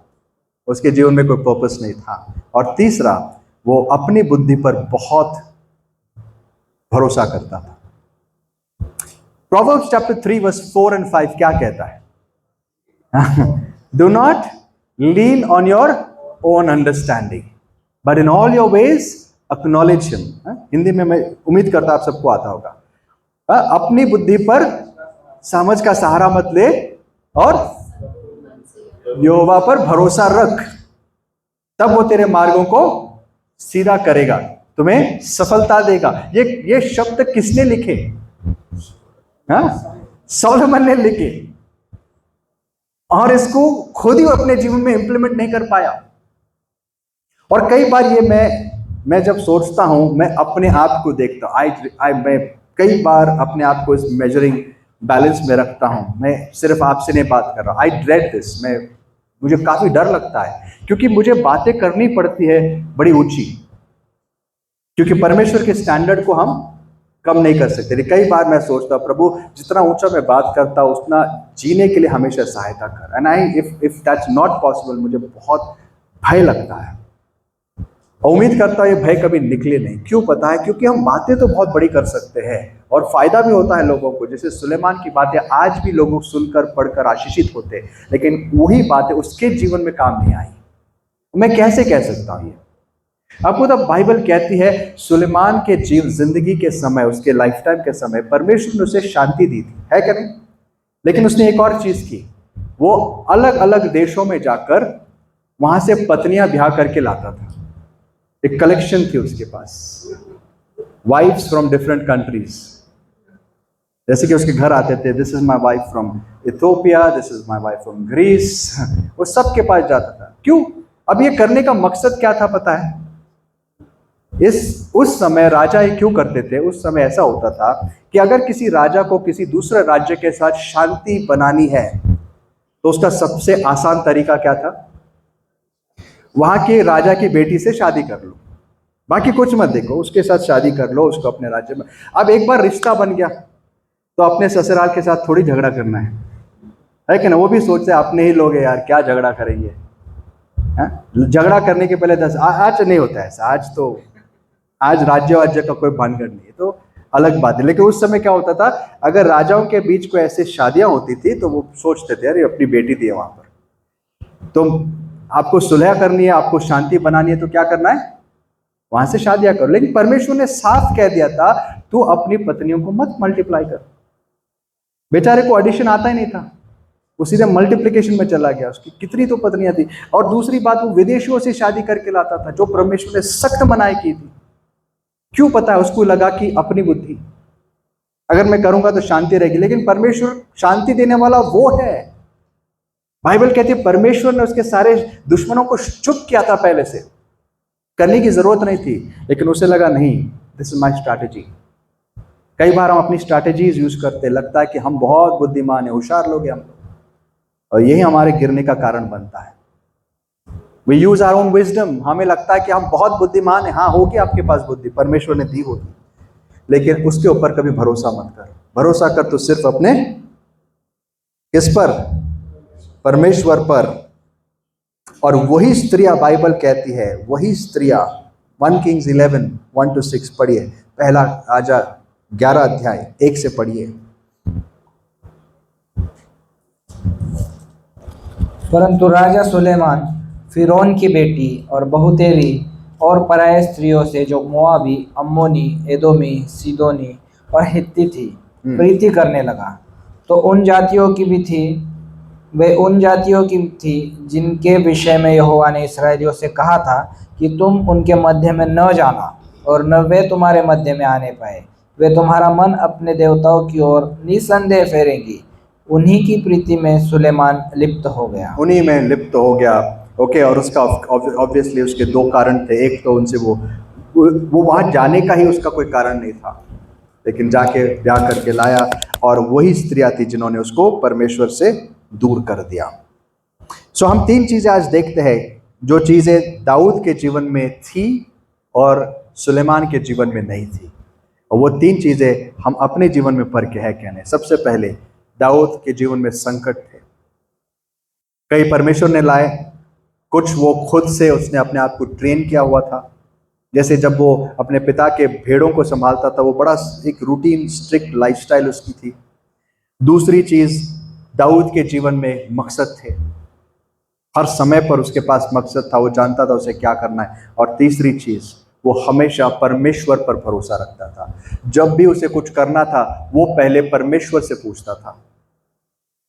उसके जीवन में कोई पर्पस नहीं था। और तीसरा, वो अपनी बुद्धि पर बहुत भरोसा करता था। Proverbs chapter 3 verse 4 and 5 क्या कहता है? Do not lean on your own understanding, but in all your ways acknowledge him. Hindi में मैं उम्मीद करता आप सबको आता होगा। अपनी बुद्धि पर समझ का सहारा मत ले और यहोवा पर भरोसा रख, तब वो तेरे मार्गों को सीधा करेगा, तुम्हें सफलता देगा। ये शब्द किसने लिखे? सोलोमन ने लिखे, और इसको खुद ही अपने जीवन में इंप्लीमेंट नहीं कर पाया। और कई बार ये मैं मैं जब सोचता हूँ, मैं अपने आप को देखता हूँ, मैं कई बार अपने आप को इस मेजरिंग बैलेंस में रखता हूँ। मैं सिर्फ आपसे नहीं बात कर रहा, आई ड्रेड दिस, मुझे काफ़ी डर लगता है, क्योंकि मुझे बातें करनी पड़ती है बड़ी ऊंची, क्योंकि परमेश्वर के स्टैंडर्ड को हम कम नहीं कर सकते। कई बार मैं सोचता हूँ, प्रभु जितना ऊंचा मैं बात करता हूँ उतना जीने के लिए हमेशा सहायता कर। And if that's not possible, मुझे बहुत भय लगता है। उम्मीद करता हूँ ये भय कभी निकले नहीं। क्यों पता है? क्योंकि हम बातें तो बहुत बड़ी कर सकते हैं और फायदा भी होता है लोगों को। जैसे सुलेमान की बातें आज भी लोग सुनकर पढ़कर आशीषित होते हैं, लेकिन वही बातें उसके जीवन में काम नहीं आई। मैं कैसे कह सकता हूँ ये? आपको तब बाइबल कहती है सुलेमान के जिंदगी के समय, उसके लाइफ टाइम के समय परमेश्वर ने उसे शांति दी थी, है क्या नहीं? लेकिन उसने एक और चीज की, वो अलग अलग देशों में जाकर वहां से पत्नियां ब्याह करके लाता था। एक कलेक्शन थी उसके पास, वाइफ्स फ्रॉम डिफरेंट कंट्रीज। जैसे कि उसके घर आते थे, this is my wife from Ethiopia, this is my wife from Greece. वो सबके पास जाता था। क्यों? अब ये करने का मकसद क्या था पता है? उस समय राजा ये क्यों करते थे? उस समय ऐसा होता था कि अगर किसी राजा को किसी दूसरे राज्य के साथ शांति बनानी है तो उसका सबसे आसान तरीका क्या था? वहां के राजा की बेटी से शादी कर लो, बाकी कुछ मत देखो, उसके साथ शादी कर लो, उसको अपने राज्य में। अब एक बार रिश्ता बन गया तो अपने ससुराल के साथ थोड़ी झगड़ा करना है कि ना? वो भी सोचते हैं अपने ही लोग हैं यार, क्या झगड़ा करेंगे। झगड़ा करने के पहले आज नहीं होता ऐसा। आज राज्य वाज्य का कोई भानगढ़ नहीं है, तो अलग बात है। लेकिन उस समय क्या होता था, अगर राजाओं के बीच कोई ऐसी शादियां होती थी तो वो सोचते थे अरे अपनी बेटी दी है वहां पर, तो आपको सुलह करनी है, आपको शांति बनानी है, तो क्या करना है? वहां से शादियां करो। लेकिन परमेश्वर ने साफ कह दिया था तू अपनी पत्नियों को मत मल्टीप्लाई कर। बेचारे को एडिशन आता ही नहीं था, वो सीधे मल्टीप्लिकेशन में चला गया। उसकी कितनी तो पत्नियां थी। और दूसरी बात, वो विदेशियों से शादी करके लाता था, जो परमेश्वर ने सख्त मनाही की थी। क्यों पता है? उसको लगा कि अपनी बुद्धि, अगर मैं करूंगा तो शांति रहेगी। लेकिन परमेश्वर शांति देने वाला वो है। बाइबल कहती है परमेश्वर ने उसके सारे दुश्मनों को चुप किया था, पहले से करने की जरूरत नहीं थी, लेकिन उसे लगा नहीं, दिस इज माई स्ट्रैटेजी। कई बार हम अपनी स्ट्रैटेजीज यूज करते, लगता है कि हम बहुत बुद्धिमान है, होशियार लोग हैं हम लोग, और यही हमारे गिरने का कारण बनता है। We use our own wisdom. हमें लगता है कि हम बहुत बुद्धिमान है। हाँ, होगी आपके पास बुद्धि, परमेश्वर ने दी होगी, लेकिन उसके ऊपर कभी भरोसा मत कर। भरोसा कर तो सिर्फ अपने किस पर? परमेश्वर पर। और वही स्त्रियां, बाइबल कहती है, वही स्त्रियां 1 Kings 11:1-6 पढ़िए, पहला राजा 11 अध्याय 1 से पढ़िए। परंतु राजा सुलेमान फिरौन की बेटी और बहुतेरी और पराये स्त्रियों से, जो मोआबी, अम्मोनी, एदोमी, सीदोनी और हित्ती थी, प्रीति करने लगा। तो उन जातियों की भी थी, वे उन जातियों की थी जिनके विषय में यहोवा ने इस्राएलियों से कहा था कि तुम उनके मध्य में न जाना और न वे तुम्हारे मध्य में आने पाए। वे तुम्हारा मन अपने देवताओं की ओर निसंदेह फेरेंगी। उन्हीं की प्रीति में सुलेमान लिप्त हो गया। उन्हीं में लिप्त हो गया। ओके, और उसका ऑब्वियसली उसके दो कारण थे। एक तो उनसे वो वहां जाने का ही उसका कोई कारण नहीं था, लेकिन जाके ब्याह करके लाया, और वही स्त्रियां थी जिन्होंने उसको परमेश्वर से दूर कर दिया। सो हम 3 चीजें आज देखते हैं, जो चीजें दाऊद के जीवन में थी और सुलेमान के जीवन में नहीं थी, और वो 3 चीजें हम अपने जीवन में पढ़ के है कहने। सबसे पहले, दाऊद के जीवन में संकट थे, कई परमेश्वर ने लाए, कुछ वो खुद से उसने अपने आप को ट्रेन किया हुआ था। जैसे जब वो अपने पिता के भेड़ों को संभालता था, वो बड़ा एक रूटीन स्ट्रिक्ट लाइफस्टाइल उसकी थी। दूसरी चीज, दाऊद के जीवन में मकसद थे, हर समय पर उसके पास मकसद था, वो जानता था उसे क्या करना है। और तीसरी चीज, वो हमेशा परमेश्वर पर भरोसा रखता था। जब भी उसे कुछ करना था वो पहले परमेश्वर से पूछता था।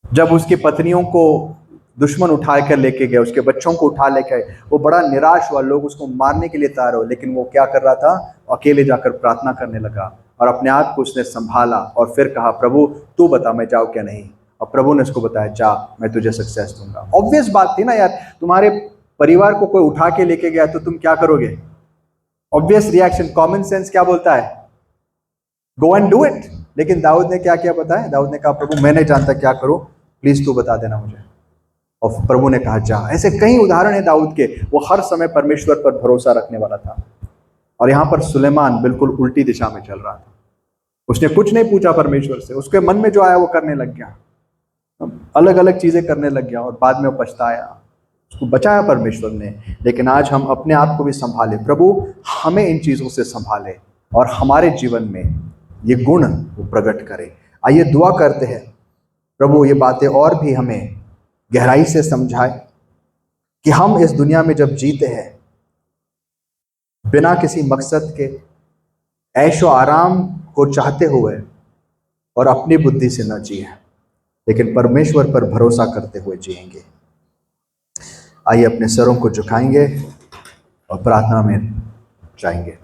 जब उसकी पत्नियों को दुश्मन उठा कर लेके गए, उसके बच्चों को उठा लेके गए, वो बड़ा निराश हुआ, लोग उसको मारने के लिए तैयार हो, लेकिन वो क्या कर रहा था? अकेले जाकर प्रार्थना करने लगा और अपने आप को उसने संभाला और फिर कहा, प्रभु तू बता मैं जाऊँ क्या नहीं। और प्रभु ने उसको बताया, जा, मैं तुझे सक्सेस दूंगा। ऑब्वियस बात थी ना यार, तुम्हारे परिवार को कोई उठा के लेके गया तो तुम क्या करोगे? ऑब्वियस रिएक्शन, कॉमन सेंस क्या बोलता है? Go and do it. लेकिन दाऊद ने क्या किया पता है? दाऊद ने कहा प्रभु मैं नहीं जानता क्या करूं, प्लीज तू बता देना मुझे। और प्रभु ने कहा जा। ऐसे कई उदाहरण है दाऊद के, वो हर समय परमेश्वर पर भरोसा रखने वाला था। और यहाँ पर सुलेमान बिल्कुल उल्टी दिशा में चल रहा था। उसने कुछ नहीं पूछा परमेश्वर से, उसके मन में जो आया वो करने लग गया, अलग अलग चीजें करने लग गया और बाद में वो पछताया। उसको बचाया परमेश्वर ने। लेकिन आज हम अपने आप को भी संभाले, प्रभु हमें इन चीजों से संभाले और हमारे जीवन में ये गुण वो प्रकट करे। आइए दुआ करते हैं, प्रभु ये बातें और भी हमें गहराई से समझाए कि हम इस दुनिया में जब जीते हैं बिना किसी मकसद के, ऐशो आराम को चाहते हुए और अपनी बुद्धि से न जिए, लेकिन परमेश्वर पर भरोसा करते हुए जिएंगे। आइए अपने सरों को झुकाएंगे और प्रार्थना में जाएंगे।